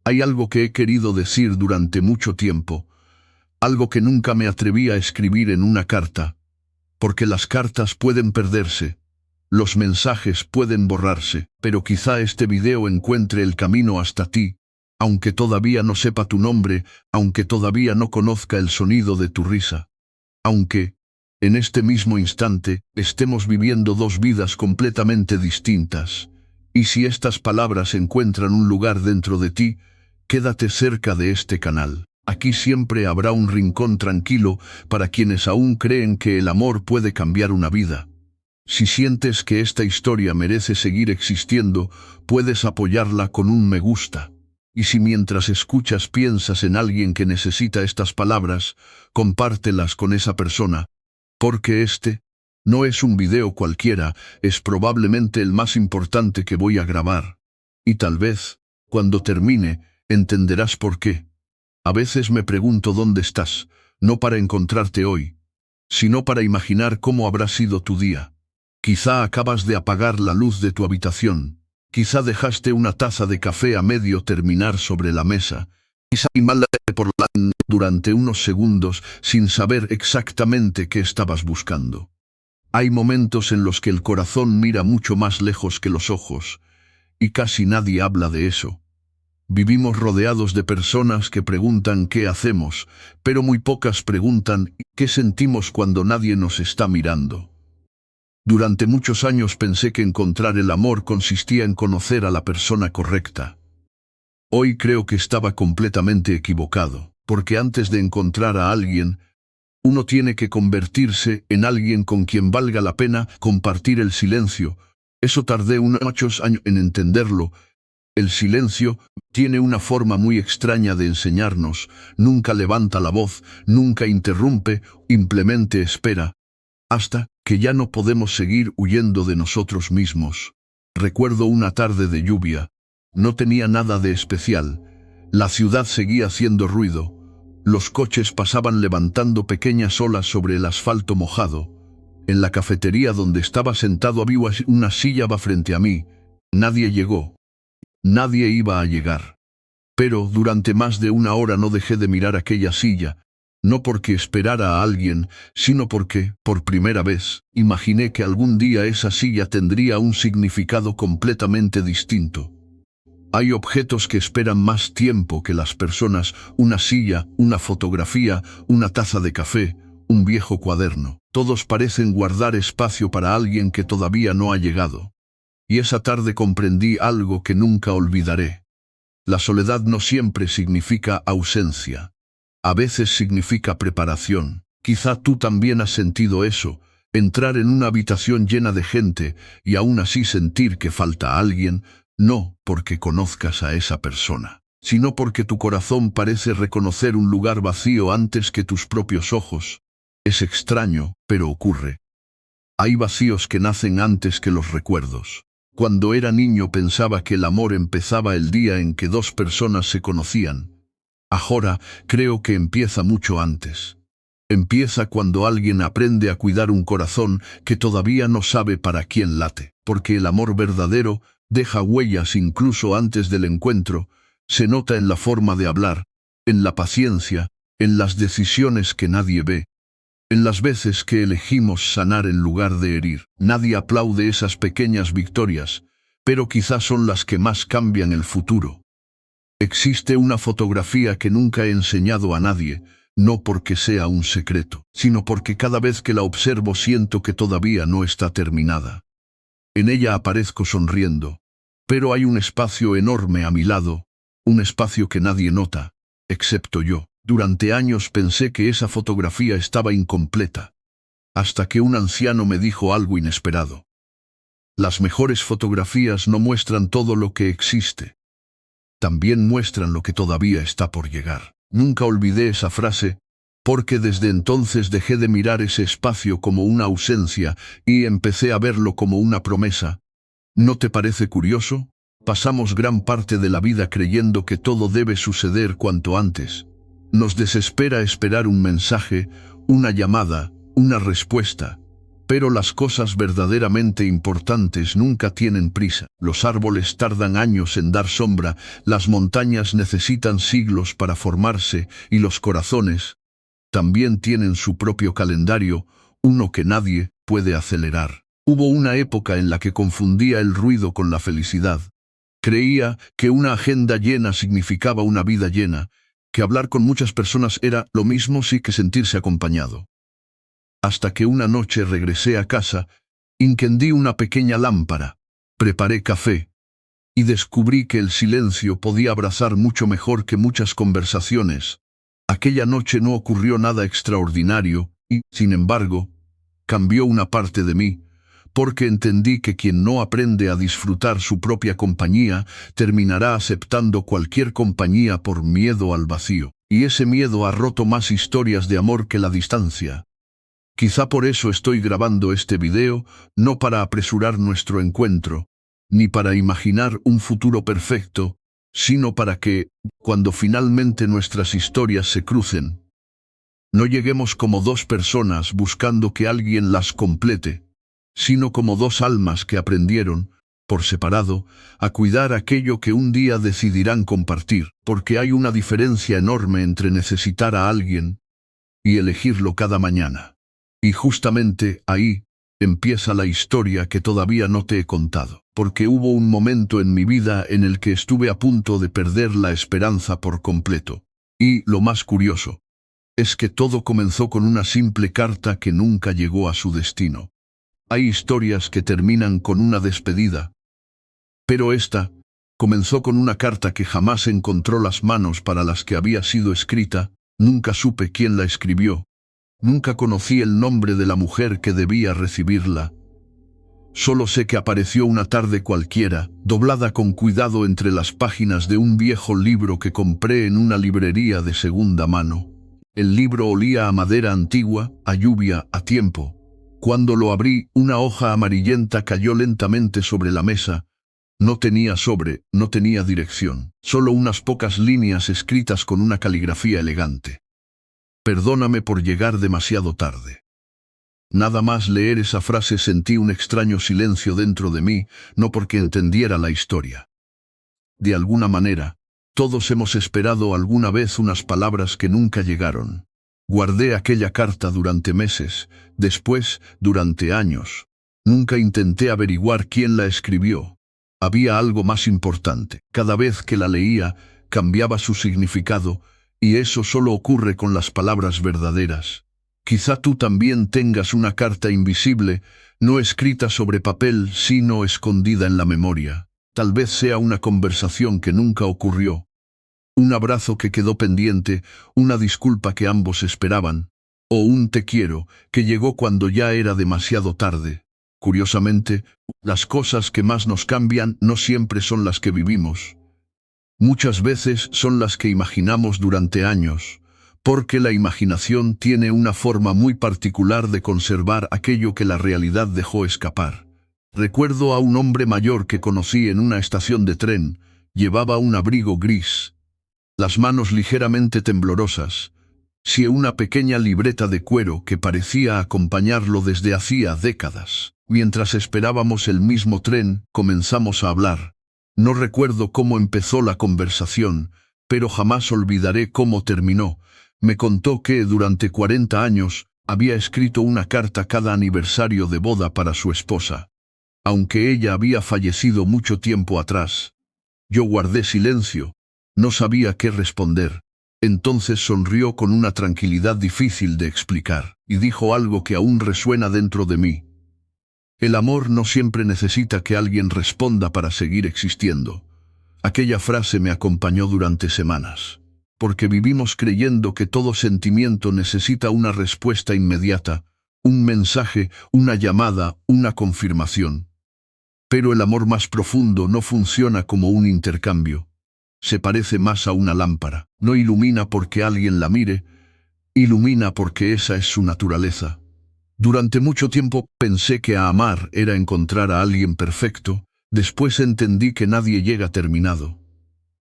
Hay algo que he querido decir durante mucho tiempo, algo que nunca me atreví a escribir en una carta, porque las cartas pueden perderse, los mensajes pueden borrarse, pero quizá este video encuentre el camino hasta ti, aunque todavía no sepa tu nombre, aunque todavía no conozca el sonido de tu risa, aunque, en este mismo instante, estemos viviendo dos vidas completamente distintas. Y si estas palabras encuentran un lugar dentro de ti, quédate cerca de este canal. Aquí siempre habrá un rincón tranquilo para quienes aún creen que el amor puede cambiar una vida. Si sientes que esta historia merece seguir existiendo, puedes apoyarla con un me gusta. Y si mientras escuchas piensas en alguien que necesita estas palabras, compártelas con esa persona, porque este no es un video cualquiera, es probablemente el más importante que voy a grabar. Y tal vez, cuando termine, entenderás por qué. A veces me pregunto dónde estás, no para encontrarte hoy, sino para imaginar cómo habrá sido tu día. Quizá acabas de apagar la luz de tu habitación, quizá dejaste una taza de café a medio terminar sobre la mesa, quizá malaste por la durante unos segundos sin saber exactamente qué estabas buscando. Hay momentos en los que el corazón mira mucho más lejos que los ojos, y casi nadie habla de eso. Vivimos rodeados de personas que preguntan qué hacemos, pero muy pocas preguntan qué sentimos cuando nadie nos está mirando. Durante muchos años pensé que encontrar el amor consistía en conocer a la persona correcta. Hoy creo que estaba completamente equivocado, porque antes de encontrar a alguien, uno tiene que convertirse en alguien con quien valga la pena compartir el silencio. Eso tardé muchos años en entenderlo. El silencio tiene una forma muy extraña de enseñarnos, nunca levanta la voz, nunca interrumpe, simplemente espera, hasta que ya no podemos seguir huyendo de nosotros mismos. Recuerdo una tarde de lluvia, no tenía nada de especial, la ciudad seguía haciendo ruido, los coches pasaban levantando pequeñas olas sobre el asfalto mojado. En la cafetería donde estaba sentado había una silla frente a mí, nadie llegó. Nadie iba a llegar. Pero durante más de una hora no dejé de mirar aquella silla, no porque esperara a alguien, sino porque, por primera vez, imaginé que algún día esa silla tendría un significado completamente distinto. Hay objetos que esperan más tiempo que las personas, una silla, una fotografía, una taza de café, un viejo cuaderno. Todos parecen guardar espacio para alguien que todavía no ha llegado. Y esa tarde comprendí algo que nunca olvidaré. La soledad no siempre significa ausencia. A veces significa preparación. Quizá tú también has sentido eso, entrar en una habitación llena de gente y aún así sentir que falta alguien, no porque conozcas a esa persona, sino porque tu corazón parece reconocer un lugar vacío antes que tus propios ojos. Es extraño, pero ocurre. Hay vacíos que nacen antes que los recuerdos. Cuando era niño pensaba que el amor empezaba el día en que dos personas se conocían. Ahora creo que empieza mucho antes. Empieza cuando alguien aprende a cuidar un corazón que todavía no sabe para quién late, porque el amor verdadero deja huellas incluso antes del encuentro, se nota en la forma de hablar, en la paciencia, en las decisiones que nadie ve. En las veces que elegimos sanar en lugar de herir, nadie aplaude esas pequeñas victorias, pero quizás son las que más cambian el futuro. Existe una fotografía que nunca he enseñado a nadie, no porque sea un secreto, sino porque cada vez que la observo siento que todavía no está terminada. En ella aparezco sonriendo, pero hay un espacio enorme a mi lado, un espacio que nadie nota, excepto yo. Durante años pensé que esa fotografía estaba incompleta, hasta que un anciano me dijo algo inesperado. Las mejores fotografías no muestran todo lo que existe. También muestran lo que todavía está por llegar. Nunca olvidé esa frase, porque desde entonces dejé de mirar ese espacio como una ausencia y empecé a verlo como una promesa. ¿No te parece curioso? Pasamos gran parte de la vida creyendo que todo debe suceder cuanto antes. Nos desespera esperar un mensaje, una llamada, una respuesta. Pero las cosas verdaderamente importantes nunca tienen prisa. Los árboles tardan años en dar sombra, las montañas necesitan siglos para formarse y los corazones también tienen su propio calendario, uno que nadie puede acelerar. Hubo una época en la que confundía el ruido con la felicidad. Creía que una agenda llena significaba una vida llena, que hablar con muchas personas era lo mismo sí que sentirse acompañado. Hasta que una noche regresé a casa, encendí una pequeña lámpara, preparé café, y descubrí que el silencio podía abrazar mucho mejor que muchas conversaciones. Aquella noche no ocurrió nada extraordinario, y, sin embargo, cambió una parte de mí, porque entendí que quien no aprende a disfrutar su propia compañía, terminará aceptando cualquier compañía por miedo al vacío. Y ese miedo ha roto más historias de amor que la distancia. Quizá por eso estoy grabando este video, no para apresurar nuestro encuentro, ni para imaginar un futuro perfecto, sino para que, cuando finalmente nuestras historias se crucen, no lleguemos como dos personas buscando que alguien las complete, sino como dos almas que aprendieron, por separado, a cuidar aquello que un día decidirán compartir, porque hay una diferencia enorme entre necesitar a alguien y elegirlo cada mañana. Y justamente ahí empieza la historia que todavía no te he contado, porque hubo un momento en mi vida en el que estuve a punto de perder la esperanza por completo. Y lo más curioso es que todo comenzó con una simple carta que nunca llegó a su destino. Hay historias que terminan con una despedida, pero esta comenzó con una carta que jamás encontró las manos para las que había sido escrita. Nunca supe quién la escribió. Nunca conocí el nombre de la mujer que debía recibirla. Solo sé que apareció una tarde cualquiera, doblada con cuidado entre las páginas de un viejo libro que compré en una librería de segunda mano. El libro olía a madera antigua, a lluvia, a tiempo. Cuando lo abrí, una hoja amarillenta cayó lentamente sobre la mesa. No tenía sobre, no tenía dirección, solo unas pocas líneas escritas con una caligrafía elegante. Perdóname por llegar demasiado tarde. Nada más leer esa frase sentí un extraño silencio dentro de mí, no porque entendiera la historia. De alguna manera, todos hemos esperado alguna vez unas palabras que nunca llegaron. Guardé aquella carta durante meses, después, durante años. Nunca intenté averiguar quién la escribió. Había algo más importante. Cada vez que la leía, cambiaba su significado, y eso solo ocurre con las palabras verdaderas. Quizá tú también tengas una carta invisible, no escrita sobre papel, sino escondida en la memoria. Tal vez sea una conversación que nunca ocurrió, un abrazo que quedó pendiente, una disculpa que ambos esperaban, o un te quiero que llegó cuando ya era demasiado tarde. Curiosamente, las cosas que más nos cambian no siempre son las que vivimos. Muchas veces son las que imaginamos durante años, porque la imaginación tiene una forma muy particular de conservar aquello que la realidad dejó escapar. Recuerdo a un hombre mayor que conocí en una estación de tren. Llevaba un abrigo gris, las manos ligeramente temblorosas, y una pequeña libreta de cuero que parecía acompañarlo desde hacía décadas. Mientras esperábamos el mismo tren, comenzamos a hablar. No recuerdo cómo empezó la conversación, pero jamás olvidaré cómo terminó. Me contó que, durante 40 años, había escrito una carta cada aniversario de boda para su esposa, aunque ella había fallecido mucho tiempo atrás. Yo guardé silencio. No sabía qué responder. Entonces sonrió con una tranquilidad difícil de explicar, y dijo algo que aún resuena dentro de mí. El amor no siempre necesita que alguien responda para seguir existiendo. Aquella frase me acompañó durante semanas, porque vivimos creyendo que todo sentimiento necesita una respuesta inmediata, un mensaje, una llamada, una confirmación. Pero el amor más profundo no funciona como un intercambio. Se parece más a una lámpara. No ilumina porque alguien la mire, ilumina porque esa es su naturaleza. Durante mucho tiempo pensé que amar era encontrar a alguien perfecto. Después entendí que nadie llega terminado.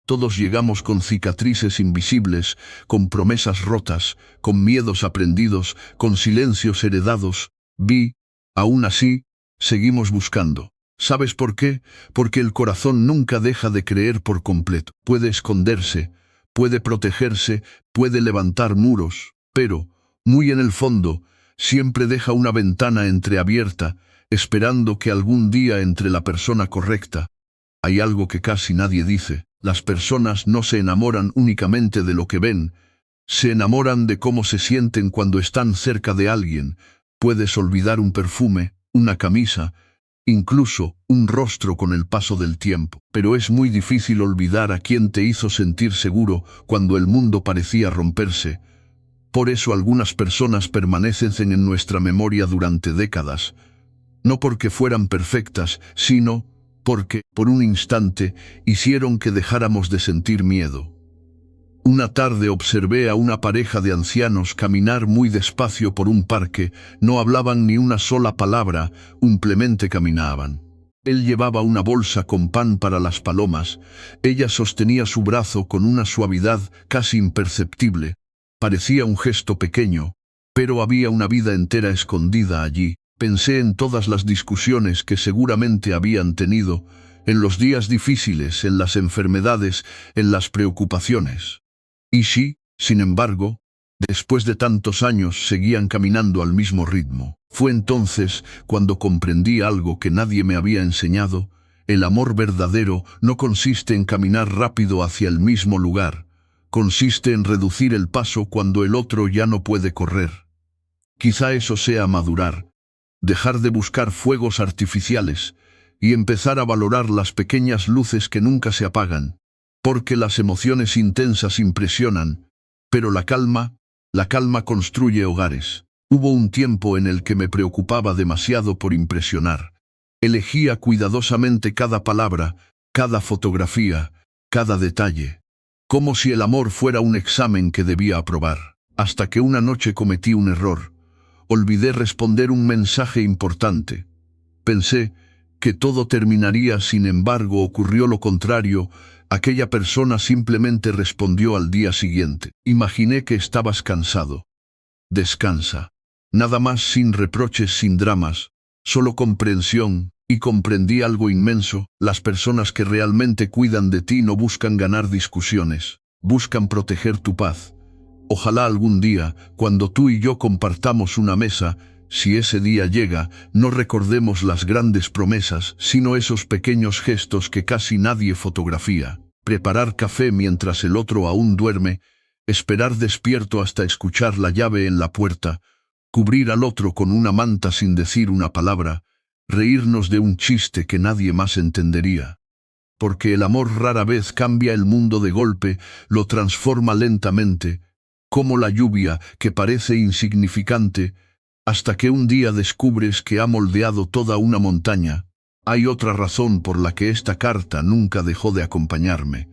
Todos llegamos con cicatrices invisibles, con promesas rotas, con miedos aprendidos, con silencios heredados. Vi Aún así, seguimos buscando. ¿Sabes por qué? Porque el corazón nunca deja de creer por completo. Puede esconderse, puede protegerse, puede levantar muros, pero, muy en el fondo, siempre deja una ventana entreabierta, esperando que algún día entre la persona correcta. Hay algo que casi nadie dice. Las personas no se enamoran únicamente de lo que ven, se enamoran de cómo se sienten cuando están cerca de alguien. Puedes olvidar un perfume, una camisa, incluso un rostro con el paso del tiempo, pero es muy difícil olvidar a quien te hizo sentir seguro cuando el mundo parecía romperse. Por eso algunas personas permanecen en nuestra memoria durante décadas, no porque fueran perfectas, sino porque, por un instante, hicieron que dejáramos de sentir miedo. Una tarde observé a una pareja de ancianos caminar muy despacio por un parque. No hablaban ni una sola palabra, simplemente caminaban. Él llevaba una bolsa con pan para las palomas. Ella sostenía su brazo con una suavidad casi imperceptible. Parecía un gesto pequeño, pero había una vida entera escondida allí. Pensé en todas las discusiones que seguramente habían tenido, en los días difíciles, en las enfermedades, en las preocupaciones. Y sí, sin embargo, después de tantos años seguían caminando al mismo ritmo. Fue entonces cuando comprendí algo que nadie me había enseñado. El amor verdadero no consiste en caminar rápido hacia el mismo lugar. Consiste en reducir el paso cuando el otro ya no puede correr. Quizá eso sea madurar. Dejar de buscar fuegos artificiales y empezar a valorar las pequeñas luces que nunca se apagan. Porque las emociones intensas impresionan, pero la calma construye hogares. Hubo un tiempo en el que me preocupaba demasiado por impresionar. Elegía cuidadosamente cada palabra, cada fotografía, cada detalle, como si el amor fuera un examen que debía aprobar. Hasta que una noche cometí un error. Olvidé responder un mensaje importante. Pensé que todo terminaría, sin embargo ocurrió lo contrario. Aquella persona simplemente respondió al día siguiente. Imaginé que estabas cansado. Descansa. Nada más, sin reproches, sin dramas, solo comprensión. Y comprendí algo inmenso. Las personas que realmente cuidan de ti no buscan ganar discusiones, buscan proteger tu paz. Ojalá algún día, cuando tú y yo compartamos una mesa, si ese día llega, no recordemos las grandes promesas, sino esos pequeños gestos que casi nadie fotografía. Preparar café mientras el otro aún duerme, esperar despierto hasta escuchar la llave en la puerta, cubrir al otro con una manta sin decir una palabra, reírnos de un chiste que nadie más entendería. Porque el amor rara vez cambia el mundo de golpe, lo transforma lentamente, como la lluvia, que parece insignificante, hasta que un día descubres que ha moldeado toda una montaña. Hay otra razón por la que esta carta nunca dejó de acompañarme.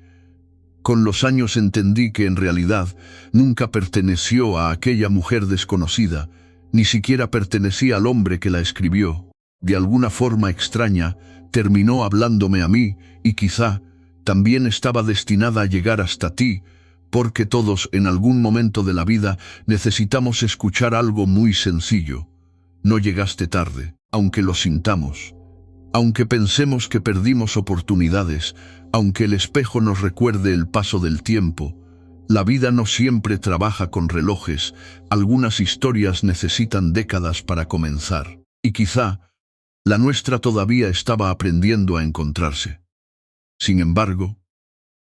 Con los años entendí que en realidad nunca perteneció a aquella mujer desconocida, ni siquiera pertenecía al hombre que la escribió. De alguna forma extraña, terminó hablándome a mí, y quizá también estaba destinada a llegar hasta ti, porque todos en algún momento de la vida necesitamos escuchar algo muy sencillo. No llegaste tarde, aunque lo sintamos. Aunque pensemos que perdimos oportunidades, aunque el espejo nos recuerde el paso del tiempo, la vida no siempre trabaja con relojes. Algunas historias necesitan décadas para comenzar. Y quizá la nuestra todavía estaba aprendiendo a encontrarse. Sin embargo,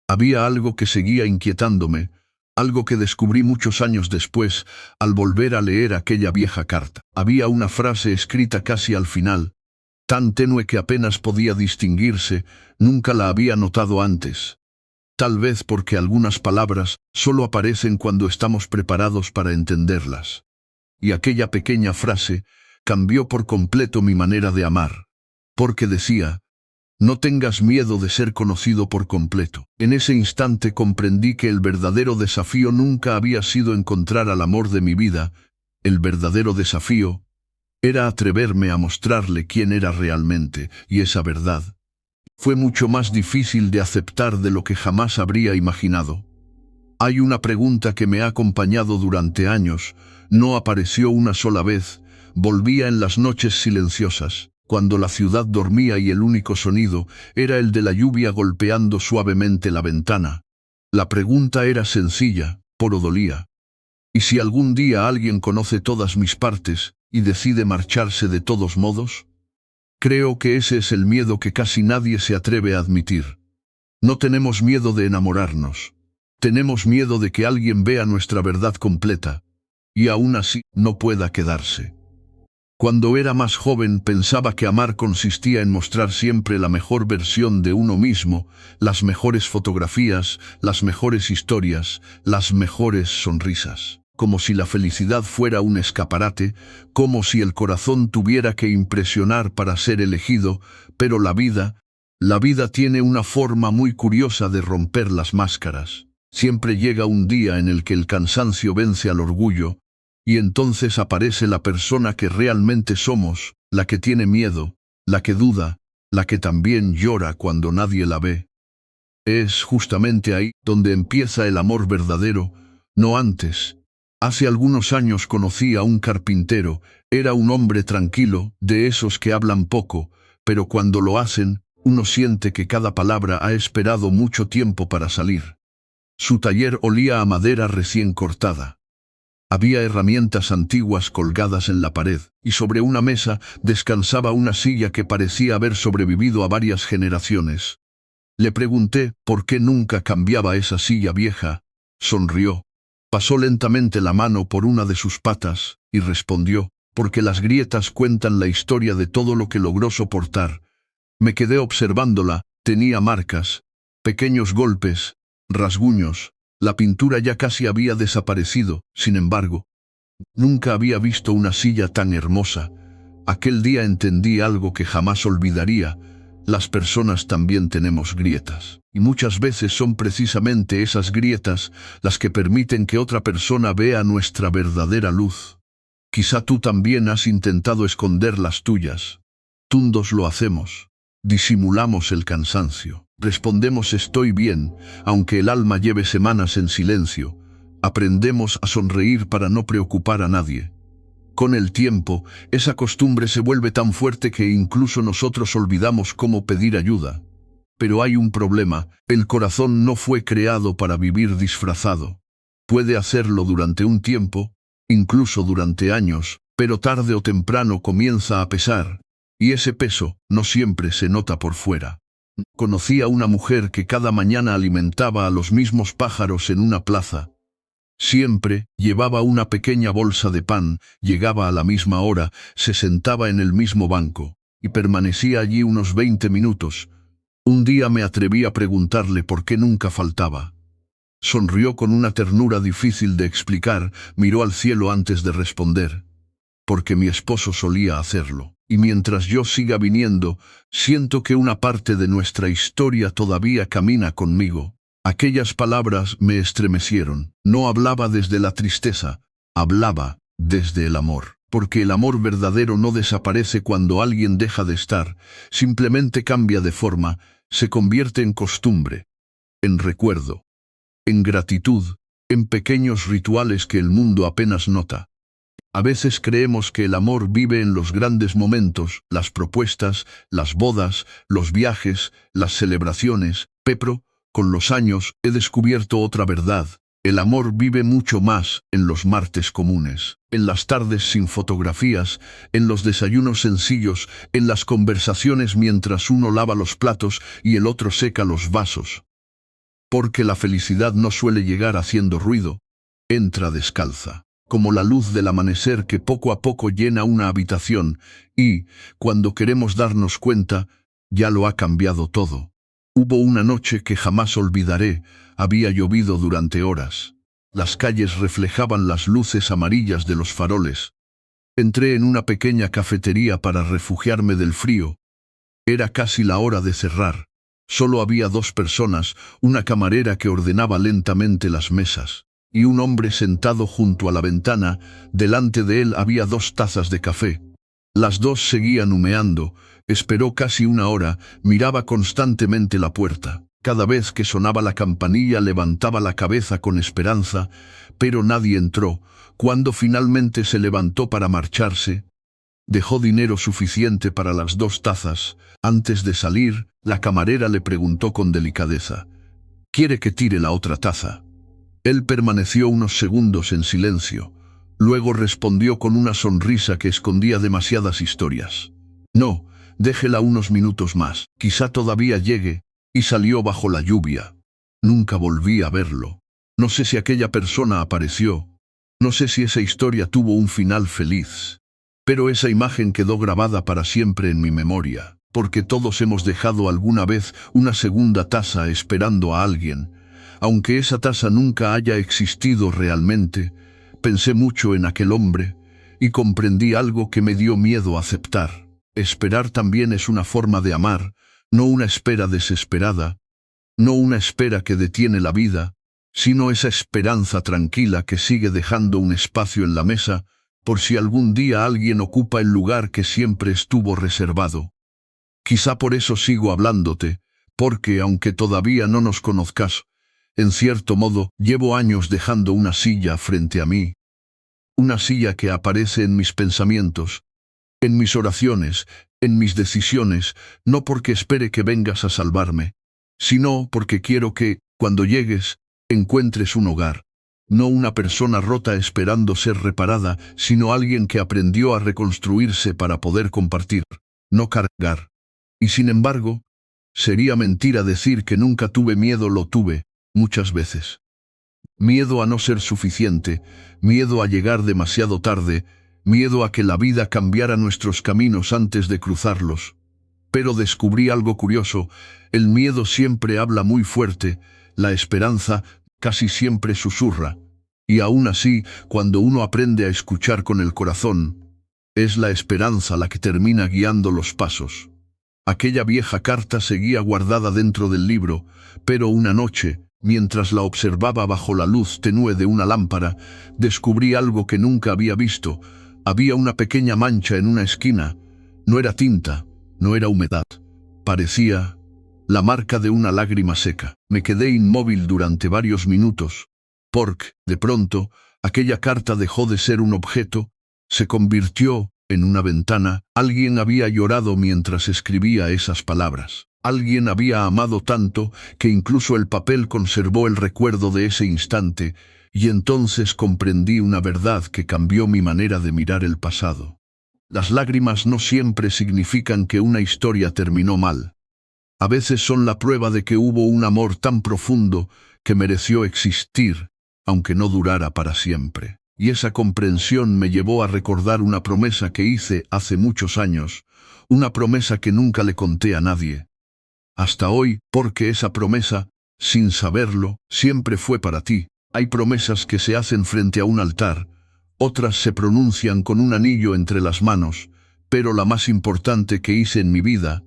había algo que seguía inquietándome, algo que descubrí muchos años después, al volver a leer aquella vieja carta. Había una frase escrita casi al final, tan tenue que apenas podía distinguirse. Nunca la había notado antes. Tal vez porque algunas palabras solo aparecen cuando estamos preparados para entenderlas. Y aquella pequeña frase cambió por completo mi manera de amar. Porque decía: no tengas miedo de ser conocido por completo. En ese instante comprendí que el verdadero desafío nunca había sido encontrar al amor de mi vida. El verdadero desafío era atreverme a mostrarle quién era realmente, y esa verdad fue mucho más difícil de aceptar de lo que jamás habría imaginado. Hay una pregunta que me ha acompañado durante años, no apareció una sola vez, Volvía en las noches silenciosas, cuando la ciudad dormía y el único sonido era el de la lluvia golpeando suavemente la ventana. La pregunta era sencilla, pero dolía. ¿Y si algún día alguien conoce todas mis partes y decide marcharse de todos modos? Creo que ese es el miedo que casi nadie se atreve a admitir. No tenemos miedo de enamorarnos. Tenemos miedo de que alguien vea nuestra verdad completa, y aún así no pueda quedarse. Cuando era más joven pensaba que amar consistía en mostrar siempre la mejor versión de uno mismo, las mejores fotografías, las mejores historias, las mejores sonrisas. Como si la felicidad fuera un escaparate, como si el corazón tuviera que impresionar para ser elegido, pero la vida tiene una forma muy curiosa de romper las máscaras. Siempre llega un día en el que el cansancio vence al orgullo, y entonces aparece la persona que realmente somos, la que tiene miedo, la que duda, la que también llora cuando nadie la ve. Es justamente ahí donde empieza el amor verdadero, no antes. Hace algunos años conocí a un carpintero. Era un hombre tranquilo, de esos que hablan poco, pero cuando lo hacen, uno siente que cada palabra ha esperado mucho tiempo para salir. Su taller olía a madera recién cortada. Había herramientas antiguas colgadas en la pared, y sobre una mesa descansaba una silla que parecía haber sobrevivido a varias generaciones. Le pregunté por qué nunca cambiaba esa silla vieja. Sonrió. Pasó lentamente la mano por una de sus patas, y respondió, porque las grietas cuentan la historia de todo lo que logró soportar. Me quedé observándola, tenía marcas, pequeños golpes, rasguños, la pintura ya casi había desaparecido, sin embargo. Nunca había visto una silla tan hermosa. Aquel día entendí algo que jamás olvidaría. Las personas también tenemos grietas, y muchas veces son precisamente esas grietas las que permiten que otra persona vea nuestra verdadera luz. Quizá tú también has intentado esconder las tuyas. Todos lo hacemos. Disimulamos el cansancio. Respondemos estoy bien, aunque el alma lleve semanas en silencio. Aprendemos a sonreír para no preocupar a nadie. Con el tiempo, esa costumbre se vuelve tan fuerte que incluso nosotros olvidamos cómo pedir ayuda. Pero hay un problema, el corazón no fue creado para vivir disfrazado. Puede hacerlo durante un tiempo, incluso durante años, pero tarde o temprano comienza a pesar, y ese peso no siempre se nota por fuera. Conocí a una mujer que cada mañana alimentaba a los mismos pájaros en una plaza. Siempre llevaba una pequeña bolsa de pan, llegaba a la misma hora, se sentaba en el mismo banco, y permanecía allí unos 20 minutos. Un día me atreví a preguntarle por qué nunca faltaba. Sonrió con una ternura difícil de explicar, miró al cielo antes de responder. Porque mi esposo solía hacerlo, y mientras yo siga viniendo, siento que una parte de nuestra historia todavía camina conmigo. Aquellas palabras me estremecieron. No hablaba desde la tristeza, hablaba desde el amor. Porque el amor verdadero no desaparece cuando alguien deja de estar, simplemente cambia de forma, se convierte en costumbre, en recuerdo, en gratitud, en pequeños rituales que el mundo apenas nota. A veces creemos que el amor vive en los grandes momentos, las propuestas, las bodas, los viajes, las celebraciones, pero con los años he descubierto otra verdad. El amor vive mucho más en los martes comunes, en las tardes sin fotografías, en los desayunos sencillos, en las conversaciones mientras uno lava los platos y el otro seca los vasos. Porque la felicidad no suele llegar haciendo ruido, entra descalza, como la luz del amanecer que poco a poco llena una habitación y, cuando queremos darnos cuenta, ya lo ha cambiado todo. Hubo una noche que jamás olvidaré, había llovido durante horas. Las calles reflejaban las luces amarillas de los faroles. Entré en una pequeña cafetería para refugiarme del frío. Era casi la hora de cerrar. Solo había 2 personas, una camarera que ordenaba lentamente las mesas, y un hombre sentado junto a la ventana. Delante de él había 2 tazas de café. Las 2 seguían humeando. Esperó casi una hora, miraba constantemente la puerta. Cada vez que sonaba la campanilla levantaba la cabeza con esperanza, pero nadie entró. Cuando finalmente se levantó para marcharse, Dejó dinero suficiente para las 2 tazas. Antes de salir, la camarera le preguntó con delicadeza: ¿quiere que tire la otra taza? Él permaneció unos segundos en silencio. Luego respondió con una sonrisa que escondía demasiadas historias: no, déjela unos minutos más, quizá todavía llegue, y salió bajo la lluvia. Nunca volví a verlo. No sé si aquella persona apareció. No sé si esa historia tuvo un final feliz. Pero esa imagen quedó grabada para siempre en mi memoria, porque todos hemos dejado alguna vez una segunda taza esperando a alguien. Aunque esa taza nunca haya existido realmente, pensé mucho en aquel hombre y comprendí algo que me dio miedo aceptar. Esperar también es una forma de amar, no una espera desesperada, no una espera que detiene la vida, sino esa esperanza tranquila que sigue dejando un espacio en la mesa por si algún día alguien ocupa el lugar que siempre estuvo reservado. Quizá por eso sigo hablándote, porque aunque todavía no nos conozcas, en cierto modo, llevo años dejando una silla frente a mí. Una silla que aparece en mis pensamientos, en mis oraciones, en mis decisiones, no porque espere que vengas a salvarme, sino porque quiero que, cuando llegues, encuentres un hogar. No una persona rota esperando ser reparada, sino alguien que aprendió a reconstruirse para poder compartir, no cargar. Y sin embargo, sería mentira decir que nunca tuve miedo. Lo tuve, muchas veces. Miedo a no ser suficiente, miedo a llegar demasiado tarde, miedo a que la vida cambiara nuestros caminos antes de cruzarlos. Pero descubrí algo curioso: el miedo siempre habla muy fuerte, la esperanza casi siempre susurra. Y aún así, cuando uno aprende a escuchar con el corazón, es la esperanza la que termina guiando los pasos. Aquella vieja carta seguía guardada dentro del libro, pero una noche, mientras la observaba bajo la luz tenue de una lámpara, descubrí algo que nunca había visto. Había una pequeña mancha en una esquina. No era tinta, no era humedad. Parecía la marca de una lágrima seca. Me quedé inmóvil durante varios minutos. Porque, de pronto, aquella carta dejó de ser un objeto, se convirtió en una ventana. Alguien había llorado mientras escribía esas palabras. Alguien había amado tanto que incluso el papel conservó el recuerdo de ese instante, y entonces comprendí una verdad que cambió mi manera de mirar el pasado. Las lágrimas no siempre significan que una historia terminó mal. A veces son la prueba de que hubo un amor tan profundo que mereció existir, aunque no durara para siempre. Y esa comprensión me llevó a recordar una promesa que hice hace muchos años, una promesa que nunca le conté a nadie. Hasta hoy, porque esa promesa, sin saberlo, siempre fue para ti. Hay promesas que se hacen frente a un altar, otras se pronuncian con un anillo entre las manos, pero la más importante que hice en mi vida,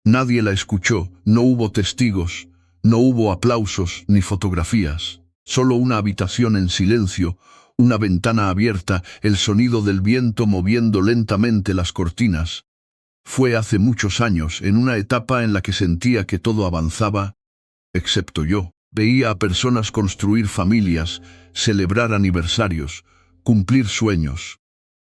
nadie la escuchó, no hubo testigos, no hubo aplausos ni fotografías, solo una habitación en silencio, una ventana abierta, el sonido del viento moviendo lentamente las cortinas. Fue hace muchos años, en una etapa en la que sentía que todo avanzaba, excepto yo. Veía a personas construir familias, celebrar aniversarios, cumplir sueños.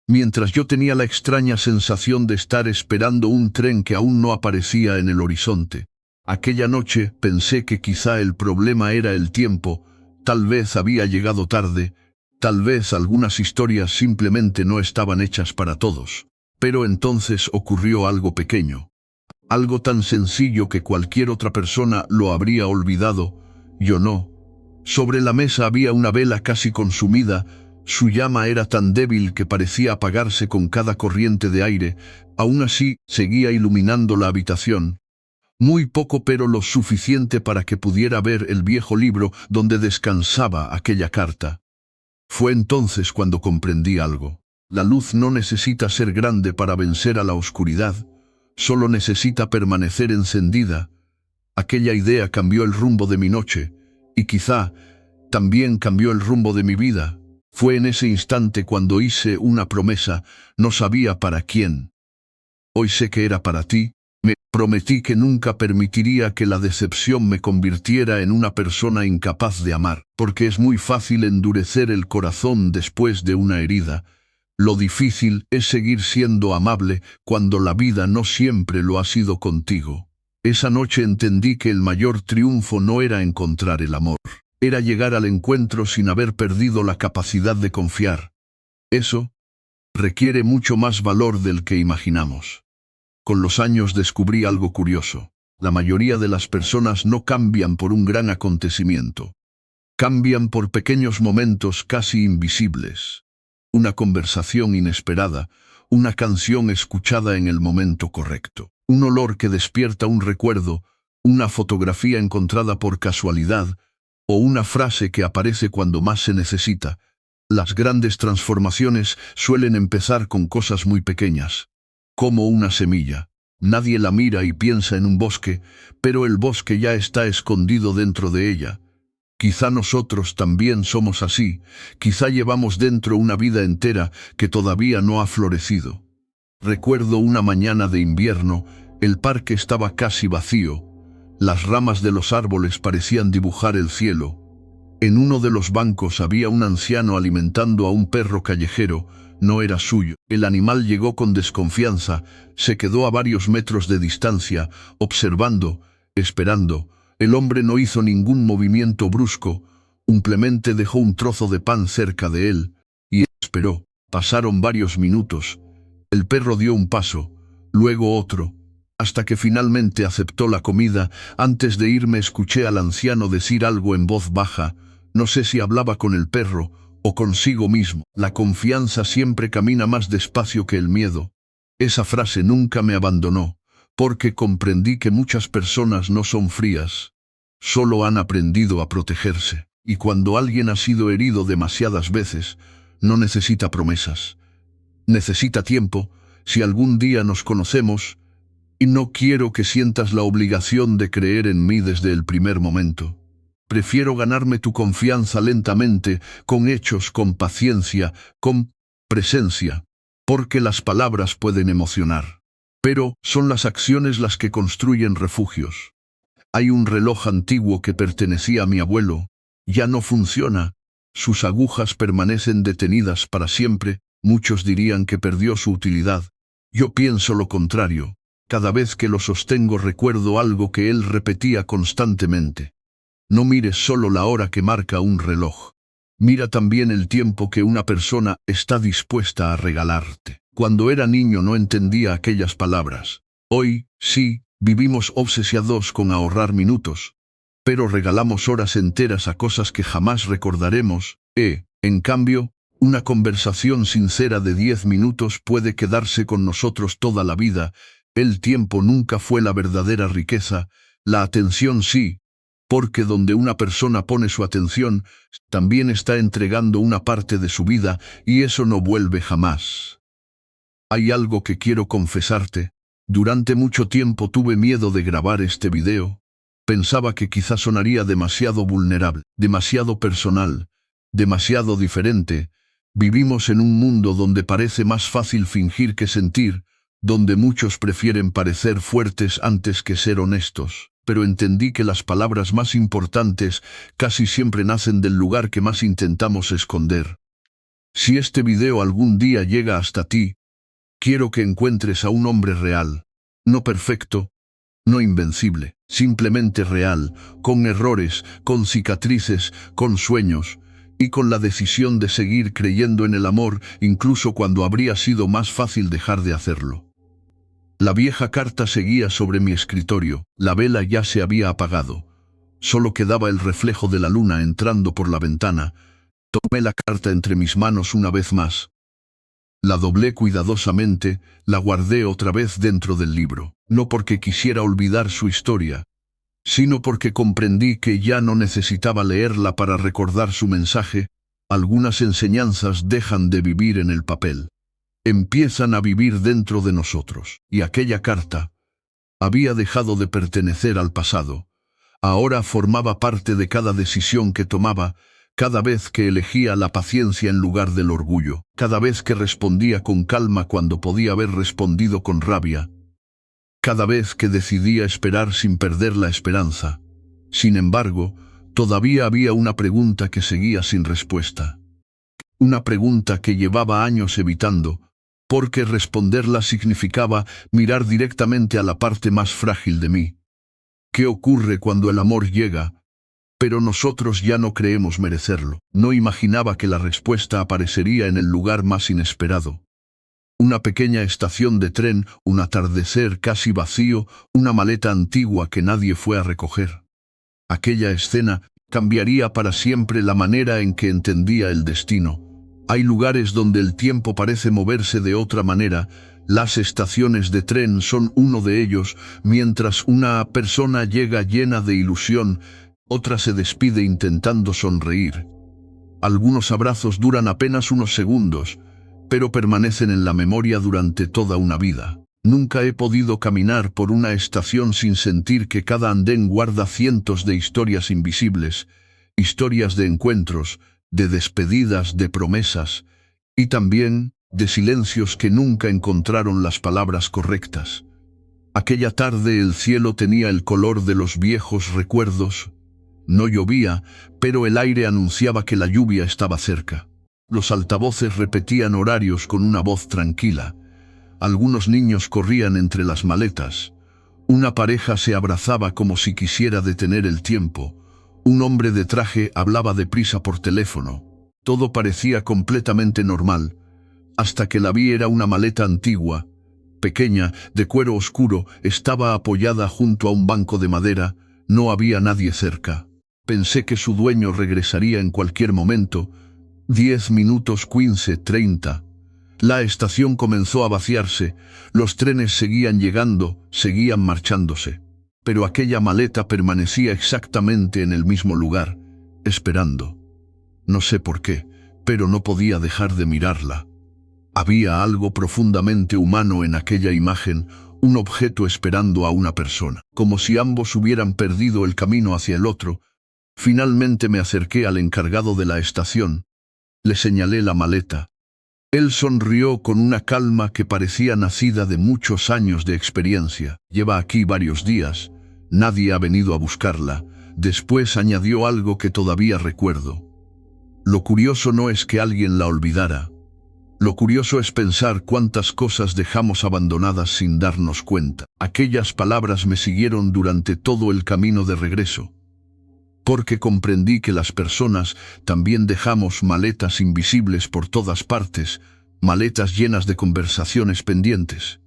Mientras yo tenía la extraña sensación de estar esperando un tren que aún no aparecía en el horizonte. Aquella noche pensé que quizá el problema era el tiempo, tal vez había llegado tarde, tal vez algunas historias simplemente no estaban hechas para todos. Pero entonces ocurrió algo pequeño. Algo tan sencillo que cualquier otra persona lo habría olvidado, yo no. Sobre la mesa había una vela casi consumida. Su llama era tan débil que parecía apagarse con cada corriente de aire. Aún así, seguía iluminando la habitación. Muy poco, pero lo suficiente para que pudiera ver el viejo libro donde descansaba aquella carta. Fue entonces cuando comprendí algo. La luz no necesita ser grande para vencer a la oscuridad, solo necesita permanecer encendida. Aquella idea cambió el rumbo de mi noche, y quizá también cambió el rumbo de mi vida. Fue en ese instante cuando hice una promesa, no sabía para quién. Hoy sé que era para ti. Me prometí que nunca permitiría que la decepción me convirtiera en una persona incapaz de amar, porque es muy fácil endurecer el corazón después de una herida, Lo difícil es seguir siendo amable cuando la vida no siempre lo ha sido contigo. Esa noche entendí que el mayor triunfo no era encontrar el amor, era llegar al encuentro sin haber perdido la capacidad de confiar. Eso requiere mucho más valor del que imaginamos. Con los años descubrí algo curioso. La mayoría de las personas no cambian por un gran acontecimiento. Cambian por pequeños momentos casi invisibles. Una conversación inesperada, una canción escuchada en el momento correcto, un olor que despierta un recuerdo, una fotografía encontrada por casualidad, o una frase que aparece cuando más se necesita. Las grandes transformaciones suelen empezar con cosas muy pequeñas, como una semilla. Nadie la mira y piensa en un bosque, pero el bosque ya está escondido dentro de ella. Quizá nosotros también somos así, quizá llevamos dentro una vida entera que todavía no ha florecido. Recuerdo una mañana de invierno, el parque estaba casi vacío, las ramas de los árboles parecían dibujar el cielo. En uno de los bancos había un anciano alimentando a un perro callejero, no era suyo. El animal llegó con desconfianza, se quedó a varios metros de distancia, observando, esperando. El hombre no hizo ningún movimiento brusco, simplemente dejó un trozo de pan cerca de él, y esperó. Pasaron varios minutos. El perro dio un paso, luego otro, hasta que finalmente aceptó la comida. Antes de irme escuché al anciano decir algo en voz baja, no sé si hablaba con el perro o consigo mismo. La confianza siempre camina más despacio que el miedo. Esa frase nunca me abandonó, porque comprendí que muchas personas no son frías, solo han aprendido a protegerse. Y cuando alguien ha sido herido demasiadas veces, no necesita promesas, necesita tiempo. Si algún día nos conocemos, y no quiero que sientas la obligación de creer en mí desde el primer momento. Prefiero ganarme tu confianza lentamente, con hechos, con paciencia, con presencia, porque las palabras pueden emocionar, pero son las acciones las que construyen refugios. Hay un reloj antiguo que pertenecía a mi abuelo, ya no funciona, sus agujas permanecen detenidas para siempre. Muchos dirían que perdió su utilidad. Yo pienso lo contrario. Cada vez que lo sostengo recuerdo algo que él repetía constantemente. No mires solo la hora que marca un reloj. Mira también el tiempo que una persona está dispuesta a regalarte. Cuando era niño no entendía aquellas palabras. Hoy, sí, vivimos obsesionados con ahorrar minutos, pero regalamos horas enteras a cosas que jamás recordaremos. En cambio, una conversación sincera de 10 minutos puede quedarse con nosotros toda la vida. El tiempo nunca fue la verdadera riqueza, la atención sí, porque donde una persona pone su atención, también está entregando una parte de su vida, y eso no vuelve jamás. Hay algo que quiero confesarte. Durante mucho tiempo tuve miedo de grabar este video. Pensaba que quizá sonaría demasiado vulnerable, demasiado personal, demasiado diferente. Vivimos en un mundo donde parece más fácil fingir que sentir, donde muchos prefieren parecer fuertes antes que ser honestos. Pero entendí que las palabras más importantes casi siempre nacen del lugar que más intentamos esconder. Si este video algún día llega hasta ti, quiero que encuentres a un hombre real, no perfecto, no invencible, simplemente real, con errores, con cicatrices, con sueños, y con la decisión de seguir creyendo en el amor, incluso cuando habría sido más fácil dejar de hacerlo. La vieja carta seguía sobre mi escritorio, la vela ya se había apagado. Solo quedaba el reflejo de la luna entrando por la ventana. Tomé la carta entre mis manos una vez más. La doblé cuidadosamente, la guardé otra vez dentro del libro, no porque quisiera olvidar su historia, sino porque comprendí que ya no necesitaba leerla para recordar su mensaje. Algunas enseñanzas dejan de vivir en el papel, empiezan a vivir dentro de nosotros. Y aquella carta había dejado de pertenecer al pasado. Ahora formaba parte de cada decisión que tomaba, cada vez que elegía la paciencia en lugar del orgullo, cada vez que respondía con calma cuando podía haber respondido con rabia, cada vez que decidía esperar sin perder la esperanza. Sin embargo, todavía había una pregunta que seguía sin respuesta. Una pregunta que llevaba años evitando, porque responderla significaba mirar directamente a la parte más frágil de mí. ¿Qué ocurre cuando el amor llega, pero nosotros ya no creemos merecerlo? No imaginaba que la respuesta aparecería en el lugar más inesperado. Una pequeña estación de tren, un atardecer casi vacío, una maleta antigua que nadie fue a recoger. Aquella escena cambiaría para siempre la manera en que entendía el destino. Hay lugares donde el tiempo parece moverse de otra manera. Las estaciones de tren son uno de ellos. Mientras una persona llega llena de ilusión, otra se despide intentando sonreír. Algunos abrazos duran apenas unos segundos, pero permanecen en la memoria durante toda una vida. Nunca he podido caminar por una estación sin sentir que cada andén guarda cientos de historias invisibles, historias de encuentros, de despedidas, de promesas, y también de silencios que nunca encontraron las palabras correctas. Aquella tarde el cielo tenía el color de los viejos recuerdos. No llovía, pero el aire anunciaba que la lluvia estaba cerca. Los altavoces repetían horarios con una voz tranquila. Algunos niños corrían entre las maletas. Una pareja se abrazaba como si quisiera detener el tiempo. Un hombre de traje hablaba deprisa por teléfono. Todo parecía completamente normal, hasta que la vi. Era una maleta antigua, pequeña, de cuero oscuro, estaba apoyada junto a un banco de madera. No había nadie cerca. Pensé que su dueño regresaría en cualquier momento. 10 minutos, 15, 30. La estación comenzó a vaciarse. Los trenes seguían llegando, seguían marchándose. Pero aquella maleta permanecía exactamente en el mismo lugar, esperando. No sé por qué, pero no podía dejar de mirarla. Había algo profundamente humano en aquella imagen, un objeto esperando a una persona, como si ambos hubieran perdido el camino hacia el otro. Finalmente me acerqué al encargado de la estación. Le señalé la maleta. Él sonrió con una calma que parecía nacida de muchos años de experiencia. Lleva aquí varios días. Nadie ha venido a buscarla. Después añadió algo que todavía recuerdo. Lo curioso no es que alguien la olvidara. Lo curioso es pensar cuántas cosas dejamos abandonadas sin darnos cuenta. Aquellas palabras me siguieron durante todo el camino de regreso. Porque comprendí que las personas también dejamos maletas invisibles por todas partes, maletas llenas de conversaciones pendientes,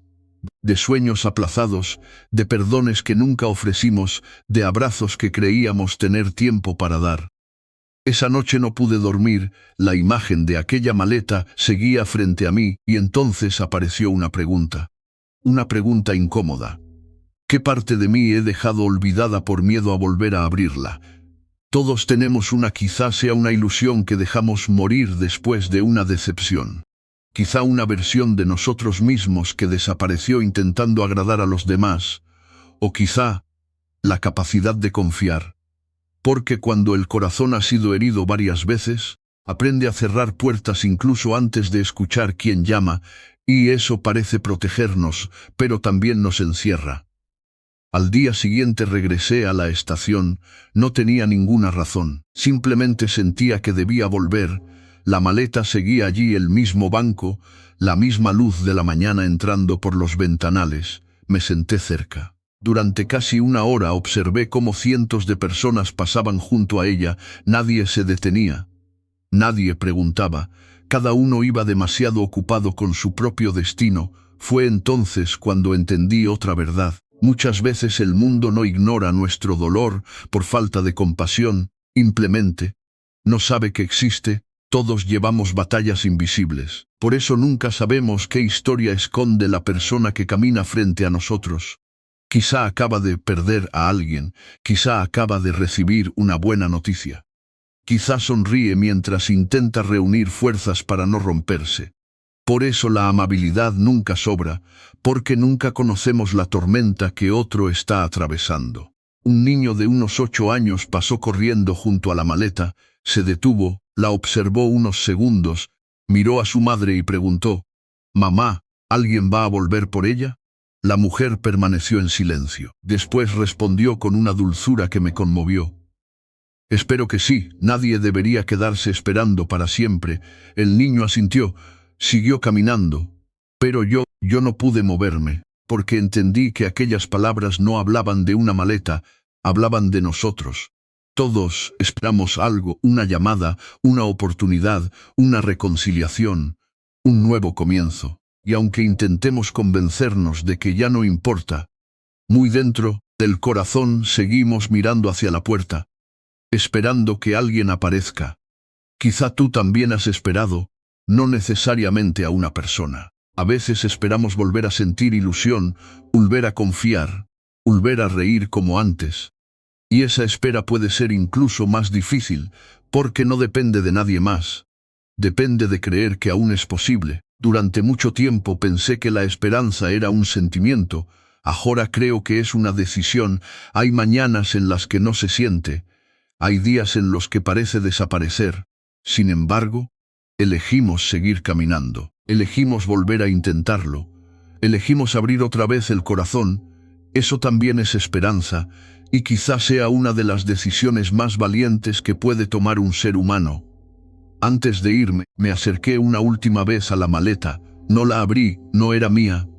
de sueños aplazados, de perdones que nunca ofrecimos, de abrazos que creíamos tener tiempo para dar. Esa noche no pude dormir. La imagen de aquella maleta seguía frente a mí, y entonces apareció una pregunta incómoda. ¿Qué parte de mí he dejado olvidada por miedo a volver a abrirla? Todos tenemos una, quizá sea una ilusión que dejamos morir después de una decepción. Quizá una versión de nosotros mismos que desapareció intentando agradar a los demás. O quizá la capacidad de confiar. Porque cuando el corazón ha sido herido varias veces, aprende a cerrar puertas incluso antes de escuchar quién llama, y eso parece protegernos, pero también nos encierra. Al día siguiente regresé a la estación. No tenía ninguna razón, simplemente sentía que debía volver. La maleta seguía allí, el mismo banco, la misma luz de la mañana entrando por los ventanales. Me senté cerca. Durante casi una hora observé cómo cientos de personas pasaban junto a ella. Nadie se detenía. Nadie preguntaba. Cada uno iba demasiado ocupado con su propio destino. Fue entonces cuando entendí otra verdad. Muchas veces el mundo no ignora nuestro dolor por falta de compasión, simplemente no sabe que existe. Todos llevamos batallas invisibles. Por eso nunca sabemos qué historia esconde la persona que camina frente a nosotros. Quizá acaba de perder a alguien, quizá acaba de recibir una buena noticia. Quizá sonríe mientras intenta reunir fuerzas para no romperse. Por eso la amabilidad nunca sobra, porque nunca conocemos la tormenta que otro está atravesando. Un niño de unos 8 años pasó corriendo junto a la maleta, se detuvo, la observó unos segundos, miró a su madre y preguntó: «Mamá, ¿alguien va a volver por ella?». La mujer permaneció en silencio. Después respondió con una dulzura que me conmovió: Espero que sí, nadie debería quedarse esperando para siempre. El niño asintió, siguió caminando. Pero yo no pude moverme, porque entendí que aquellas palabras no hablaban de una maleta, hablaban de nosotros. Todos esperamos algo, una llamada, una oportunidad, una reconciliación, un nuevo comienzo. Y aunque intentemos convencernos de que ya no importa, muy dentro del corazón seguimos mirando hacia la puerta, esperando que alguien aparezca. Quizá tú también has esperado, no necesariamente a una persona. A veces esperamos volver a sentir ilusión, volver a confiar, volver a reír como antes. Y esa espera puede ser incluso más difícil, porque no depende de nadie más. Depende de creer que aún es posible. Durante mucho tiempo pensé que la esperanza era un sentimiento. Ahora creo que es una decisión. Hay mañanas en las que no se siente. Hay días en los que parece desaparecer. Sin embargo, elegimos seguir caminando. Elegimos volver a intentarlo. Elegimos abrir otra vez el corazón. Eso también es esperanza, y quizás sea una de las decisiones más valientes que puede tomar un ser humano. Antes de irme, me acerqué una última vez a la maleta. No la abrí, no era mía.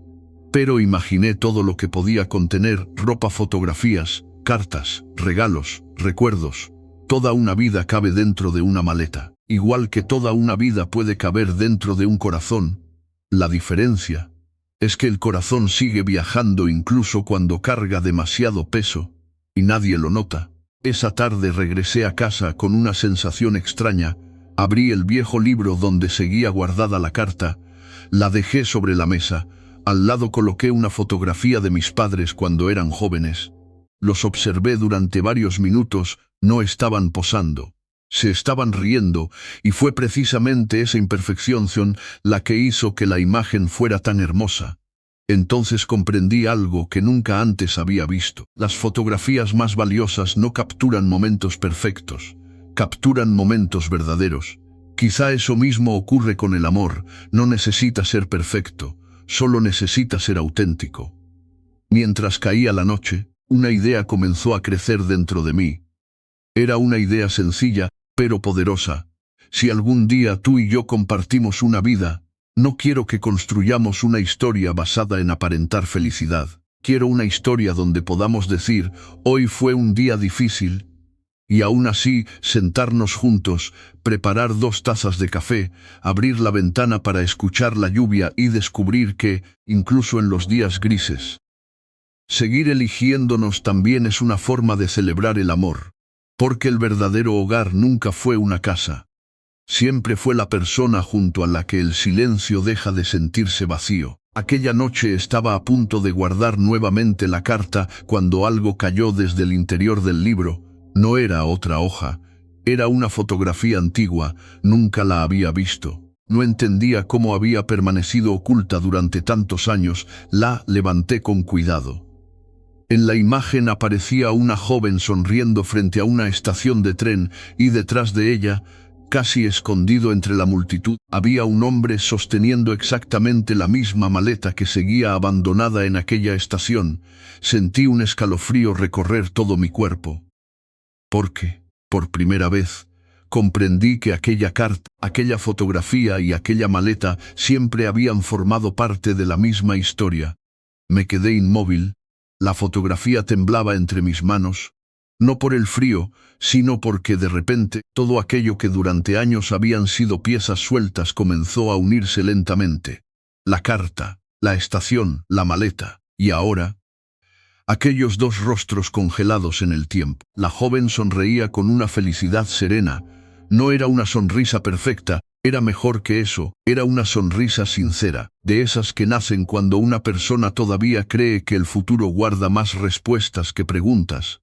Pero imaginé todo lo que podía contener: ropa, fotografías, cartas, regalos, recuerdos. Toda una vida cabe dentro de una maleta, igual que toda una vida puede caber dentro de un corazón. La diferencia es que el corazón sigue viajando incluso cuando carga demasiado peso, y nadie lo nota. Esa tarde regresé a casa con una sensación extraña. Abrí el viejo libro donde seguía guardada la carta, la dejé sobre la mesa. Al lado coloqué una fotografía de mis padres cuando eran jóvenes. Los observé durante varios minutos. No estaban posando, se estaban riendo, y fue precisamente esa imperfección la que hizo que la imagen fuera tan hermosa. Entonces comprendí algo que nunca antes había visto. Las fotografías más valiosas no capturan momentos perfectos, capturan momentos verdaderos. Quizá eso mismo ocurre con el amor. No necesita ser perfecto, solo necesita ser auténtico. Mientras caía la noche, una idea comenzó a crecer dentro de mí. Era una idea sencilla, pero poderosa. Si algún día tú y yo compartimos una vida, no quiero que construyamos una historia basada en aparentar felicidad. Quiero una historia donde podamos decir: hoy fue un día difícil, y aún así sentarnos juntos, preparar 2 tazas de café, abrir la ventana para escuchar la lluvia y descubrir que, incluso en los días grises, seguir eligiéndonos también es una forma de celebrar el amor. Porque el verdadero hogar nunca fue una casa. Siempre fue la persona junto a la que el silencio deja de sentirse vacío. Aquella noche estaba a punto de guardar nuevamente la carta cuando algo cayó desde el interior del libro. No era otra hoja, era una fotografía antigua. Nunca la había visto. No entendía cómo había permanecido oculta durante tantos años. La levanté con cuidado. En la imagen aparecía una joven sonriendo frente a una estación de tren, y detrás de ella, casi escondido entre la multitud, había un hombre sosteniendo exactamente la misma maleta que seguía abandonada en aquella estación. Sentí un escalofrío recorrer todo mi cuerpo. Porque, por primera vez, comprendí que aquella carta, aquella fotografía y aquella maleta siempre habían formado parte de la misma historia. Me quedé inmóvil. La fotografía temblaba entre mis manos, no por el frío, sino porque de repente todo aquello que durante años habían sido piezas sueltas comenzó a unirse lentamente. La carta, la estación, la maleta, y ahora, aquellos 2 rostros congelados en el tiempo. La joven sonreía con una felicidad serena. No era una sonrisa perfecta, era mejor que eso, era una sonrisa sincera, de esas que nacen cuando una persona todavía cree que el futuro guarda más respuestas que preguntas.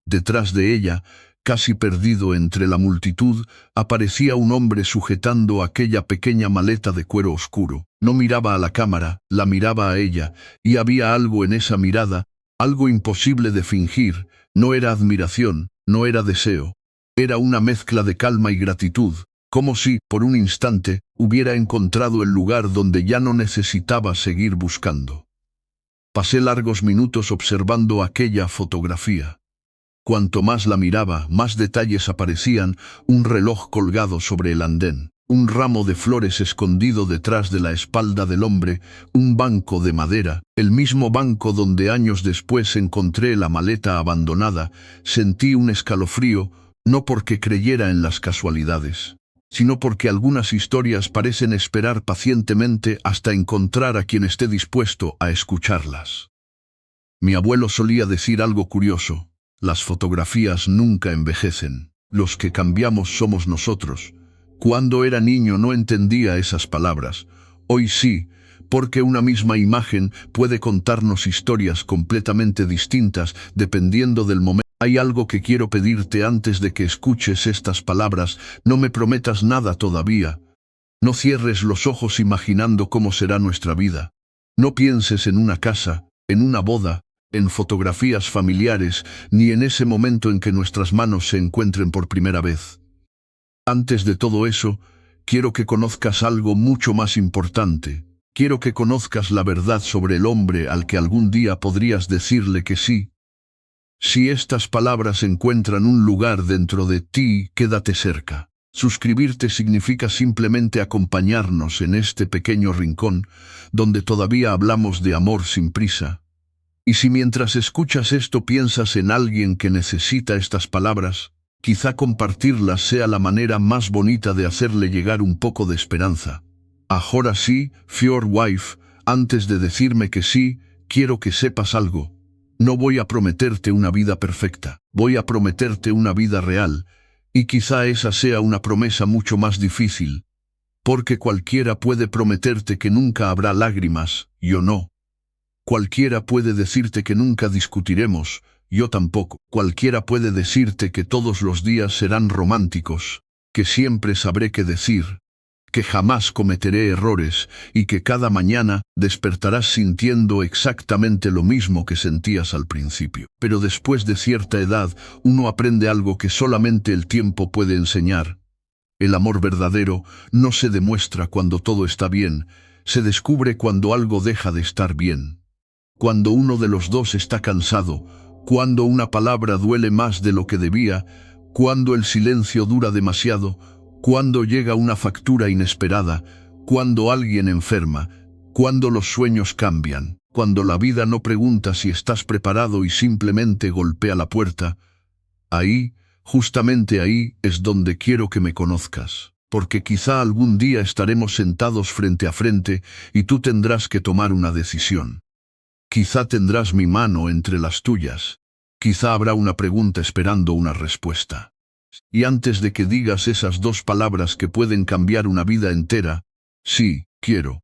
Detrás de ella, casi perdido entre la multitud, aparecía un hombre sujetando aquella pequeña maleta de cuero oscuro. No miraba a la cámara, la miraba a ella, y había algo en esa mirada, algo imposible de fingir. No era admiración, no era deseo. Era una mezcla de calma y gratitud. Como si, por un instante, hubiera encontrado el lugar donde ya no necesitaba seguir buscando. Pasé largos minutos observando aquella fotografía. Cuanto más la miraba, más detalles aparecían: un reloj colgado sobre el andén, un ramo de flores escondido detrás de la espalda del hombre, un banco de madera, el mismo banco donde años después encontré la maleta abandonada. Sentí un escalofrío, no porque creyera en las casualidades, sino porque algunas historias parecen esperar pacientemente hasta encontrar a quien esté dispuesto a escucharlas. Mi abuelo solía decir algo curioso: las fotografías nunca envejecen, los que cambiamos somos nosotros. Cuando era niño no entendía esas palabras. Hoy sí, porque una misma imagen puede contarnos historias completamente distintas dependiendo del momento. Hay algo que quiero pedirte antes de que escuches estas palabras: no me prometas nada todavía. No cierres los ojos imaginando cómo será nuestra vida. No pienses en una casa, en una boda, en fotografías familiares, ni en ese momento en que nuestras manos se encuentren por primera vez. Antes de todo eso, quiero que conozcas algo mucho más importante. Quiero que conozcas la verdad sobre el hombre al que algún día podrías decirle que sí. Si estas palabras encuentran un lugar dentro de ti, quédate cerca. Suscribirte significa simplemente acompañarnos en este pequeño rincón, donde todavía hablamos de amor sin prisa. Y si mientras escuchas esto piensas en alguien que necesita estas palabras, quizá compartirlas sea la manera más bonita de hacerle llegar un poco de esperanza. Ahora sí, Fjord Wife, antes de decirme que sí, quiero que sepas algo. No voy a prometerte una vida perfecta, voy a prometerte una vida real, y quizá esa sea una promesa mucho más difícil, porque cualquiera puede prometerte que nunca habrá lágrimas, yo no. Cualquiera puede decirte que nunca discutiremos, yo tampoco. Cualquiera puede decirte que todos los días serán románticos, que siempre sabré qué decir, que jamás cometeré errores y que cada mañana despertarás sintiendo exactamente lo mismo que sentías al principio. Pero después de cierta edad, uno aprende algo que solamente el tiempo puede enseñar. El amor verdadero no se demuestra cuando todo está bien, se descubre cuando algo deja de estar bien. Cuando uno de los dos está cansado, cuando una palabra duele más de lo que debía, cuando el silencio dura demasiado, cuando llega una factura inesperada, cuando alguien enferma, cuando los sueños cambian, cuando la vida no pregunta si estás preparado y simplemente golpea la puerta. Ahí, justamente ahí, es donde quiero que me conozcas, porque quizá algún día estaremos sentados frente a frente y tú tendrás que tomar una decisión. Quizá tendrás mi mano entre las tuyas. Quizá habrá una pregunta esperando una respuesta. Y antes de que digas esas dos palabras que pueden cambiar una vida entera, sí, quiero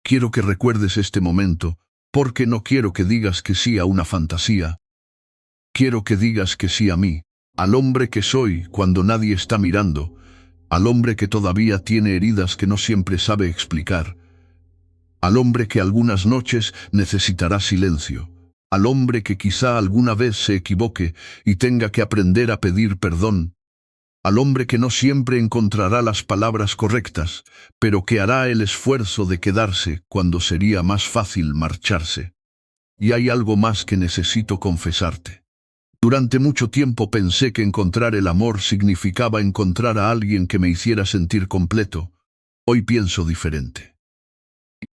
que recuerdes este momento, porque no quiero que digas que sí a una fantasía. Quiero que digas que sí a mí, al hombre que soy cuando nadie está mirando, al hombre que todavía tiene heridas que no siempre sabe explicar, al hombre que algunas noches necesitará silencio, al hombre que quizá alguna vez se equivoque y tenga que aprender a pedir perdón, al hombre que no siempre encontrará las palabras correctas, pero que hará el esfuerzo de quedarse cuando sería más fácil marcharse. Y hay algo más que necesito confesarte. Durante mucho tiempo pensé que encontrar el amor significaba encontrar a alguien que me hiciera sentir completo. Hoy pienso diferente.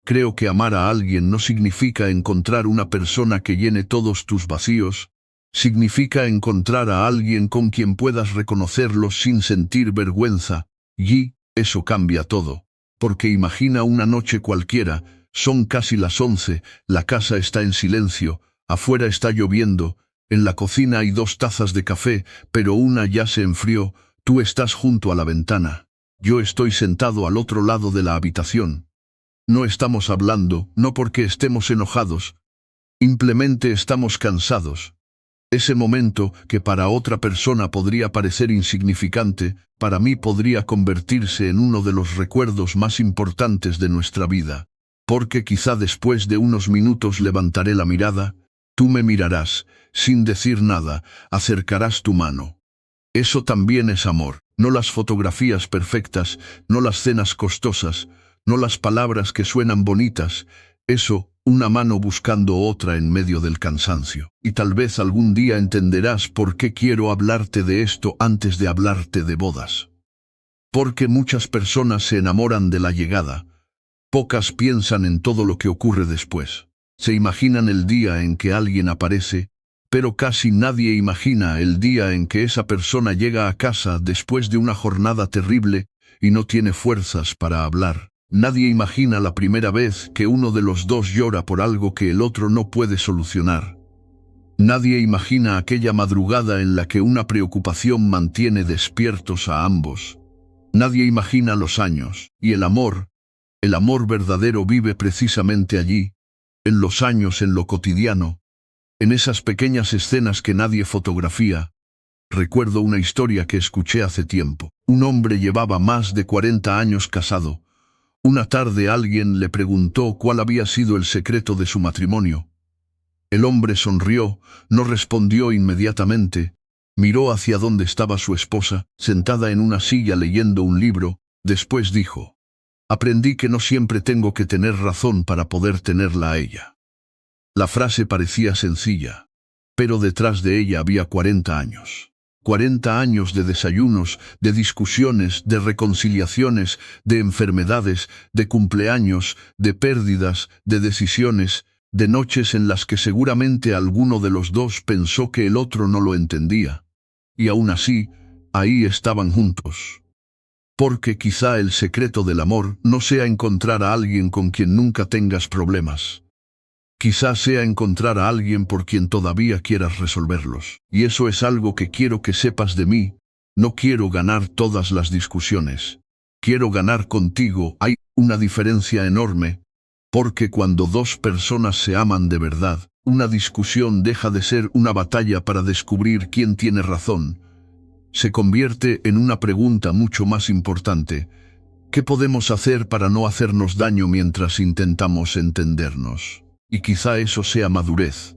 Creo que amar a alguien no significa encontrar una persona que llene todos tus vacíos, significa encontrar a alguien con quien puedas reconocerlo sin sentir vergüenza, y eso cambia todo. Porque imagina una noche cualquiera, son casi las 11, la casa está en silencio, afuera está lloviendo, en la cocina hay 2 tazas de café, pero una ya se enfrió, tú estás junto a la ventana, yo estoy sentado al otro lado de la habitación. No estamos hablando, no porque estemos enojados, simplemente estamos cansados. Ese momento, que para otra persona podría parecer insignificante, para mí podría convertirse en uno de los recuerdos más importantes de nuestra vida. Porque quizá después de unos minutos levantaré la mirada, tú me mirarás, sin decir nada, acercarás tu mano. Eso también es amor, no las fotografías perfectas, no las cenas costosas, no las palabras que suenan bonitas, Eso, una mano buscando otra en medio del cansancio. Y tal vez algún día entenderás por qué quiero hablarte de esto antes de hablarte de bodas. Porque muchas personas se enamoran de la llegada. Pocas piensan en todo lo que ocurre después. Se imaginan el día en que alguien aparece, pero casi nadie imagina el día en que esa persona llega a casa después de una jornada terrible y no tiene fuerzas para hablar. Nadie imagina la primera vez que uno de los dos llora por algo que el otro no puede solucionar. Nadie imagina aquella madrugada en la que una preocupación mantiene despiertos a ambos. Nadie imagina los años, y el amor verdadero vive precisamente allí, en los años, en lo cotidiano, en esas pequeñas escenas que nadie fotografía. Recuerdo una historia que escuché hace tiempo. Un hombre llevaba más de 40 años casado. Una tarde alguien le preguntó cuál había sido el secreto de su matrimonio. El hombre sonrió, no respondió inmediatamente, miró hacia donde estaba su esposa, sentada en una silla leyendo un libro, después dijo: «Aprendí que no siempre tengo que tener razón para poder tenerla a ella». La frase parecía sencilla, pero detrás de ella había 40 años. 40 años de desayunos, de discusiones, de reconciliaciones, de enfermedades, de cumpleaños, de pérdidas, de decisiones, de noches en las que seguramente alguno de los dos pensó que el otro no lo entendía. Y aún así, ahí estaban juntos. Porque quizá el secreto del amor no sea encontrar a alguien con quien nunca tengas problemas. Quizás sea encontrar a alguien por quien todavía quieras resolverlos. Y eso es algo que quiero que sepas de mí. No quiero ganar todas las discusiones. Quiero ganar contigo. Hay una diferencia enorme, porque cuando dos personas se aman de verdad, una discusión deja de ser una batalla para descubrir quién tiene razón. Se convierte en una pregunta mucho más importante. ¿Qué podemos hacer para no hacernos daño mientras intentamos entendernos? Y quizá eso sea madurez.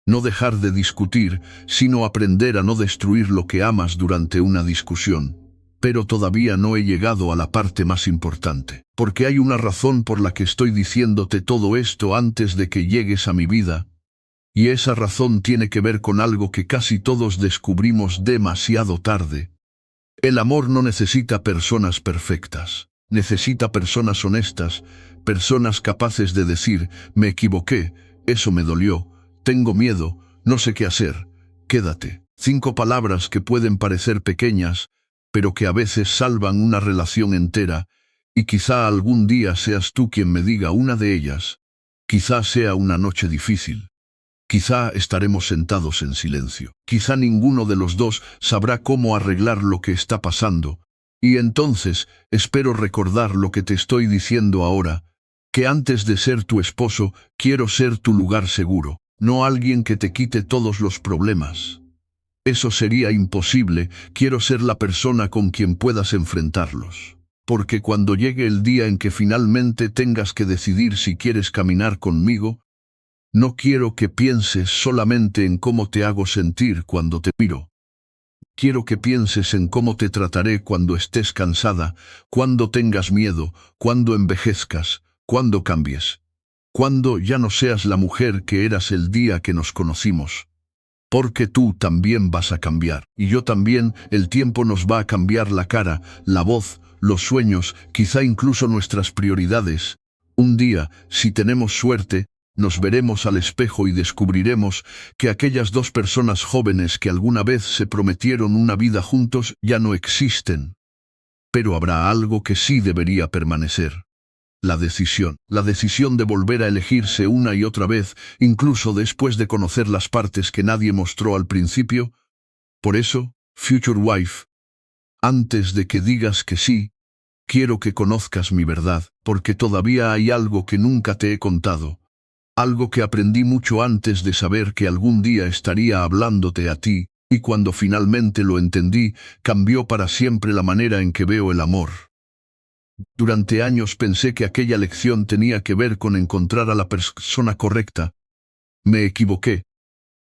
No dejar de discutir, sino aprender a no destruir lo que amas durante una discusión. Pero todavía no he llegado a la parte más importante. Porque hay una razón por la que estoy diciéndote todo esto antes de que llegues a mi vida. Y esa razón tiene que ver con algo que casi todos descubrimos demasiado tarde. El amor no necesita personas perfectas. Necesita personas honestas, personas capaces de decir: me equivoqué, eso me dolió, tengo miedo, no sé qué hacer, quédate. 5 palabras que pueden parecer pequeñas, pero que a veces salvan una relación entera, y quizá algún día seas tú quien me diga una de ellas. Quizá sea una noche difícil. Quizá estaremos sentados en silencio. Quizá ninguno de los dos sabrá cómo arreglar lo que está pasando. Y entonces, espero recordar lo que te estoy diciendo ahora, que antes de ser tu esposo, quiero ser tu lugar seguro, no alguien que te quite todos los problemas. Eso sería imposible. Quiero ser la persona con quien puedas enfrentarlos. Porque cuando llegue el día en que finalmente tengas que decidir si quieres caminar conmigo, no quiero que pienses solamente en cómo te hago sentir cuando te miro. Quiero que pienses en cómo te trataré cuando estés cansada, cuando tengas miedo, cuando envejezcas, cuando cambies. Cuando ya no seas la mujer que eras el día que nos conocimos. Porque tú también vas a cambiar, y yo también. El tiempo nos va a cambiar la cara, la voz, los sueños, quizá incluso nuestras prioridades. Un día, si tenemos suerte, nos veremos al espejo y descubriremos que aquellas 2 personas jóvenes que alguna vez se prometieron una vida juntos ya no existen. Pero habrá algo que sí debería permanecer. La decisión de volver a elegirse una y otra vez, incluso después de conocer las partes que nadie mostró al principio. Por eso, Future Wife, antes de que digas que sí, quiero que conozcas mi verdad, porque todavía hay algo que nunca te he contado. Algo que aprendí mucho antes de saber que algún día estaría hablándote a ti, y cuando finalmente lo entendí, cambió para siempre la manera en que veo el amor. Durante años pensé que aquella lección tenía que ver con encontrar a la persona correcta. Me equivoqué.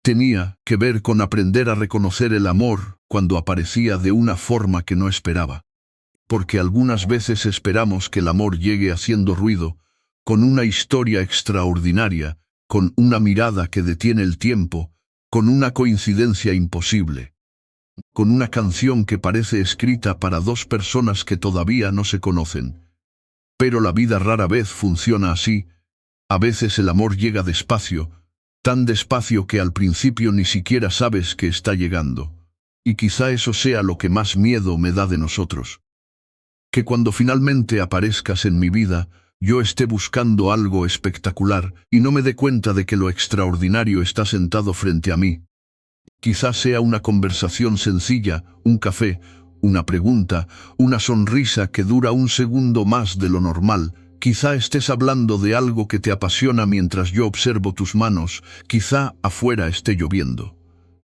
Tenía que ver con aprender a reconocer el amor cuando aparecía de una forma que no esperaba. Porque algunas veces esperamos que el amor llegue haciendo ruido, con una historia extraordinaria, con una mirada que detiene el tiempo, con una coincidencia imposible, con una canción que parece escrita para dos personas que todavía no se conocen. Pero la vida rara vez funciona así. A veces el amor llega despacio, tan despacio que al principio ni siquiera sabes que está llegando. Y quizá eso sea lo que más miedo me da de nosotros. Que cuando finalmente aparezcas en mi vida, yo esté buscando algo espectacular y no me dé cuenta de que lo extraordinario está sentado frente a mí. Quizás sea una conversación sencilla, un café, una pregunta, una sonrisa que dura un segundo más de lo normal. Quizá estés hablando de algo que te apasiona mientras yo observo tus manos. Quizá afuera esté lloviendo.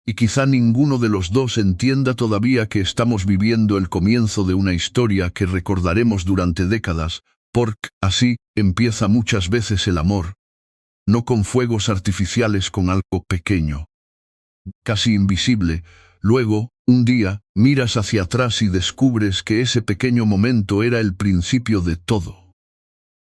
Y quizá ninguno de los dos entienda todavía que estamos viviendo el comienzo de una historia que recordaremos durante décadas, porque así empieza muchas veces el amor. No con fuegos artificiales, con algo pequeño, casi invisible. Luego, un día, miras hacia atrás y descubres que ese pequeño momento era el principio de todo.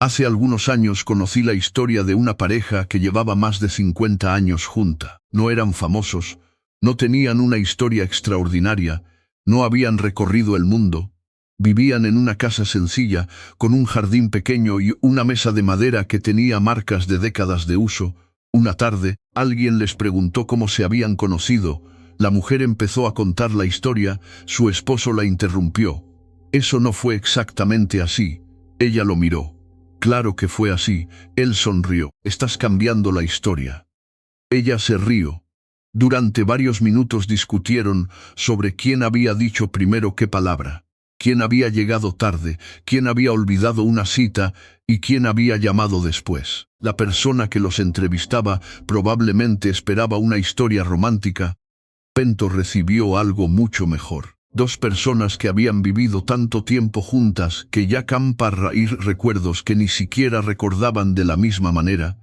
Hace algunos años conocí la historia de una pareja que llevaba más de 50 años junta. No eran famosos, no tenían una historia extraordinaria, no habían recorrido el mundo. Vivían en una casa sencilla, con un jardín pequeño y una mesa de madera que tenía marcas de décadas de uso. Una tarde, alguien les preguntó cómo se habían conocido. La mujer empezó a contar la historia, su esposo la interrumpió. Eso no fue exactamente así. Ella lo miró. Claro que fue así. Él sonrió. Estás cambiando la historia. Ella se rió. Durante varios minutos discutieron sobre quién había dicho primero qué palabra, quién había llegado tarde, quién había olvidado una cita y quién había llamado después. La persona que los entrevistaba probablemente esperaba una historia romántica. Pento recibió algo mucho mejor. Dos personas que habían vivido tanto tiempo juntas que ya raír recuerdos que ni siquiera recordaban de la misma manera.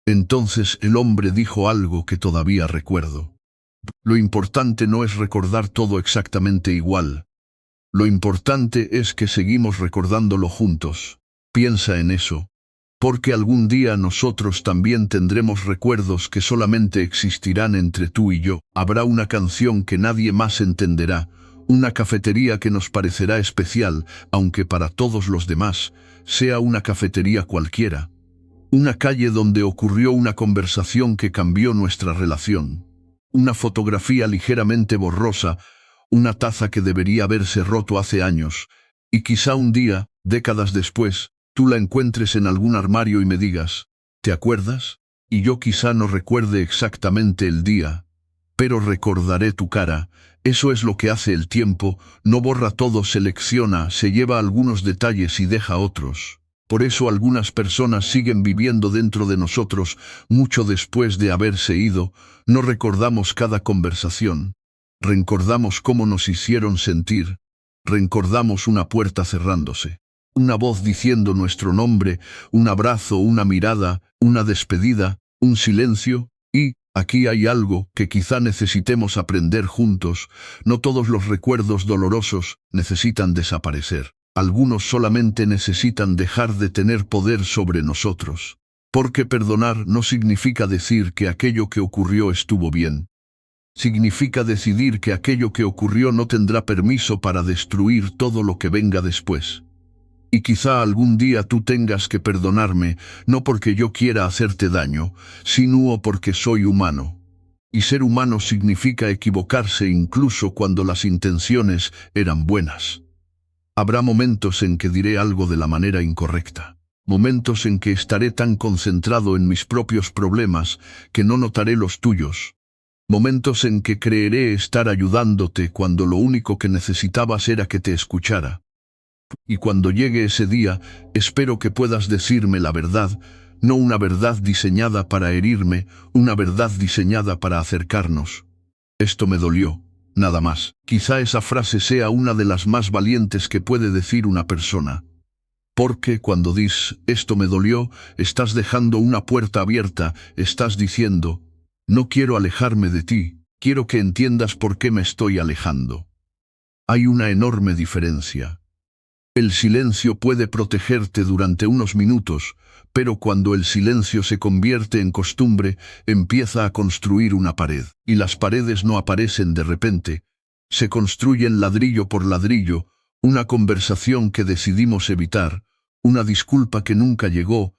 Entonces el hombre dijo algo que todavía recuerdo. Lo importante no es recordar todo exactamente igual. Lo importante es que seguimos recordándolo juntos. Piensa en eso. Porque algún día nosotros también tendremos recuerdos que solamente existirán entre tú y yo. Habrá una canción que nadie más entenderá, una cafetería que nos parecerá especial, aunque para todos los demás sea una cafetería cualquiera. Una calle donde ocurrió una conversación que cambió nuestra relación. Una fotografía ligeramente borrosa, una taza que debería haberse roto hace años, y quizá un día, décadas después, tú la encuentres en algún armario y me digas, ¿te acuerdas? Y yo quizá no recuerde exactamente el día, pero recordaré tu cara. Eso es lo que hace el tiempo, no borra todo, selecciona, se lleva algunos detalles y deja otros. Por eso algunas personas siguen viviendo dentro de nosotros, mucho después de haberse ido. No recordamos cada conversación. Recordamos cómo nos hicieron sentir. Recordamos una puerta cerrándose, una voz diciendo nuestro nombre, un abrazo, una mirada, una despedida, un silencio. Y aquí hay algo que quizá necesitemos aprender juntos. No todos los recuerdos dolorosos necesitan desaparecer. Algunos solamente necesitan dejar de tener poder sobre nosotros. Porque perdonar no significa decir que aquello que ocurrió estuvo bien. Significa decidir que aquello que ocurrió no tendrá permiso para destruir todo lo que venga después. Y quizá algún día tú tengas que perdonarme, no porque yo quiera hacerte daño, sino porque soy humano. Y ser humano significa equivocarse incluso cuando las intenciones eran buenas. Habrá momentos en que diré algo de la manera incorrecta. Momentos en que estaré tan concentrado en mis propios problemas que no notaré los tuyos. Momentos en que creeré estar ayudándote cuando lo único que necesitabas era que te escuchara. Y cuando llegue ese día, espero que puedas decirme la verdad, no una verdad diseñada para herirme, una verdad diseñada para acercarnos. Esto me dolió, nada más. Quizá esa frase sea una de las más valientes que puede decir una persona. Porque cuando dices, esto me dolió, estás dejando una puerta abierta, estás diciendo, no quiero alejarme de ti, quiero que entiendas por qué me estoy alejando. Hay una enorme diferencia. El silencio puede protegerte durante unos minutos, pero cuando el silencio se convierte en costumbre, empieza a construir una pared. Y las paredes no aparecen de repente. Se construyen ladrillo por ladrillo, una conversación que decidimos evitar, una disculpa que nunca llegó,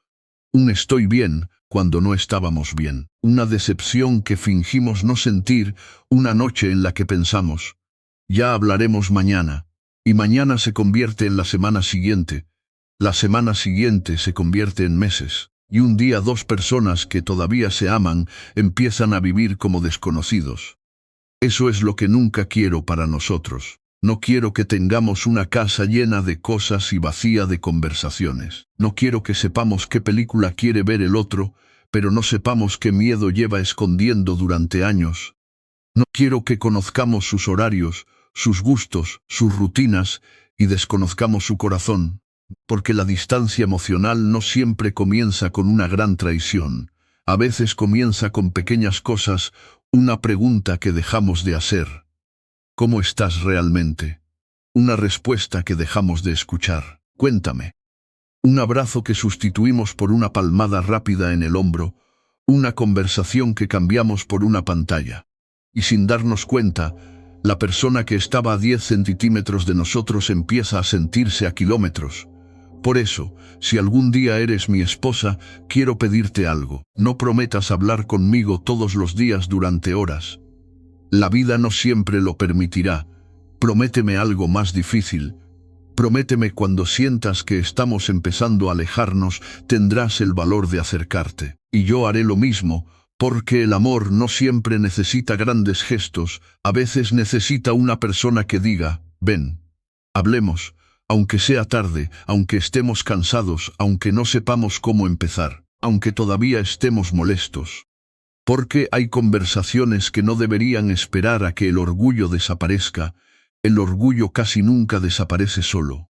un estoy bien cuando no estábamos bien, una decepción que fingimos no sentir, una noche en la que pensamos, ya hablaremos mañana, y mañana se convierte en la semana siguiente se convierte en meses, y un día dos personas que todavía se aman empiezan a vivir como desconocidos. Eso es lo que nunca quiero para nosotros. No quiero que tengamos una casa llena de cosas y vacía de conversaciones. No quiero que sepamos qué película quiere ver el otro, pero no sepamos qué miedo lleva escondiendo durante años. No quiero que conozcamos sus horarios, sus gustos, sus rutinas, y desconozcamos su corazón, porque la distancia emocional no siempre comienza con una gran traición. A veces comienza con pequeñas cosas, una pregunta que dejamos de hacer. ¿Cómo estás realmente? Una respuesta que dejamos de escuchar. Cuéntame. Un abrazo que sustituimos por una palmada rápida en el hombro, una conversación que cambiamos por una pantalla. Y sin darnos cuenta, la persona que estaba a 10 centímetros de nosotros empieza a sentirse a kilómetros. Por eso, si algún día eres mi esposa, quiero pedirte algo. No prometas hablar conmigo todos los días durante horas. La vida no siempre lo permitirá. Prométeme algo más difícil. Prométeme cuando sientas que estamos empezando a alejarnos, tendrás el valor de acercarte. Y yo haré lo mismo, porque el amor no siempre necesita grandes gestos, a veces necesita una persona que diga, ven, hablemos. Aunque sea tarde, aunque estemos cansados, aunque no sepamos cómo empezar, aunque todavía estemos molestos. Porque hay conversaciones que no deberían esperar a que el orgullo desaparezca. El orgullo casi nunca desaparece solo.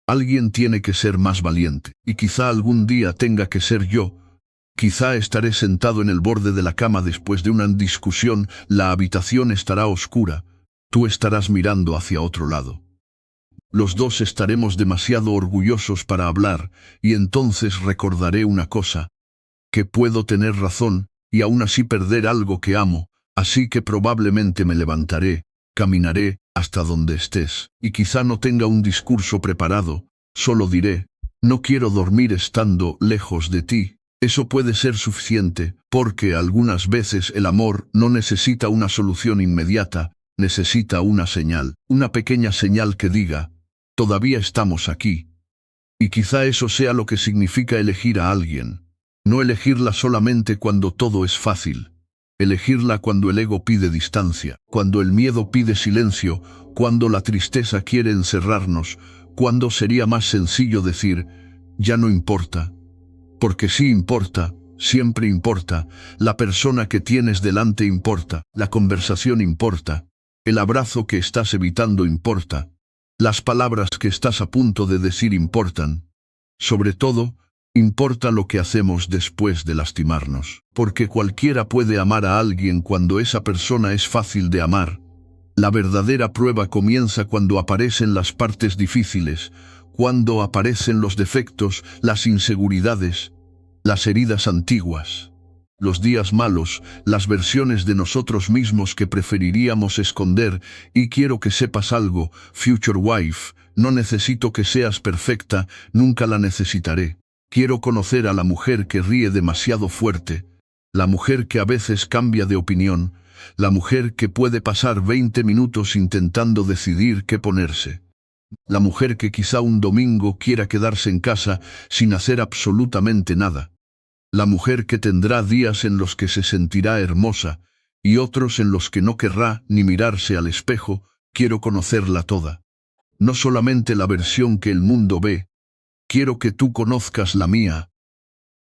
Alguien tiene que ser más valiente, y quizá algún día tenga que ser yo. Quizá estaré sentado en el borde de la cama después de una discusión, la habitación estará oscura, tú estarás mirando hacia otro lado. Los dos estaremos demasiado orgullosos para hablar, y entonces recordaré una cosa, que puedo tener razón, y aún así perder algo que amo, así que probablemente me levantaré, caminaré, hasta donde estés, y quizá no tenga un discurso preparado, solo diré, no quiero dormir estando lejos de ti. Eso puede ser suficiente, porque algunas veces el amor no necesita una solución inmediata, necesita una señal, una pequeña señal que diga, todavía estamos aquí. Y quizá eso sea lo que significa elegir a alguien. No elegirla solamente cuando todo es fácil. Elegirla cuando el ego pide distancia, cuando el miedo pide silencio, cuando la tristeza quiere encerrarnos, cuando sería más sencillo decir, ya no importa. Porque sí importa, siempre importa, la persona que tienes delante importa, la conversación importa, el abrazo que estás evitando importa. Las palabras que estás a punto de decir importan. Sobre todo, importa lo que hacemos después de lastimarnos. Porque cualquiera puede amar a alguien cuando esa persona es fácil de amar. La verdadera prueba comienza cuando aparecen las partes difíciles, cuando aparecen los defectos, las inseguridades, las heridas antiguas. Los días malos, las versiones de nosotros mismos que preferiríamos esconder, y quiero que sepas algo, future wife, no necesito que seas perfecta, nunca la necesitaré. Quiero conocer a la mujer que ríe demasiado fuerte, la mujer que a veces cambia de opinión, la mujer que puede pasar 20 minutos intentando decidir qué ponerse. La mujer que quizá un domingo quiera quedarse en casa sin hacer absolutamente nada. La mujer que tendrá días en los que se sentirá hermosa, y otros en los que no querrá ni mirarse al espejo. Quiero conocerla toda. No solamente la versión que el mundo ve, quiero que tú conozcas la mía.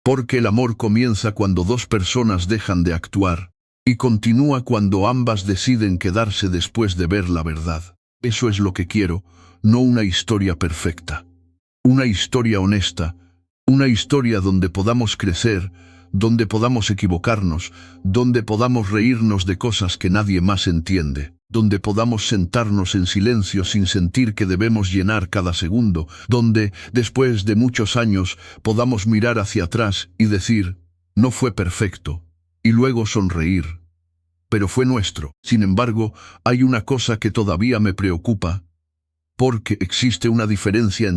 Porque el amor comienza cuando dos personas dejan de actuar, y continúa cuando ambas deciden quedarse después de ver la verdad. Eso es lo que quiero, no una historia perfecta. Una historia honesta, una historia donde podamos crecer, donde podamos equivocarnos, donde podamos reírnos de cosas que nadie más entiende, donde podamos sentarnos en silencio sin sentir que debemos llenar cada segundo, donde, después de muchos años, podamos mirar hacia atrás y decir, no fue perfecto, y luego sonreír. Pero fue nuestro. Sin embargo, hay una cosa que todavía me preocupa, porque existe una diferencia entre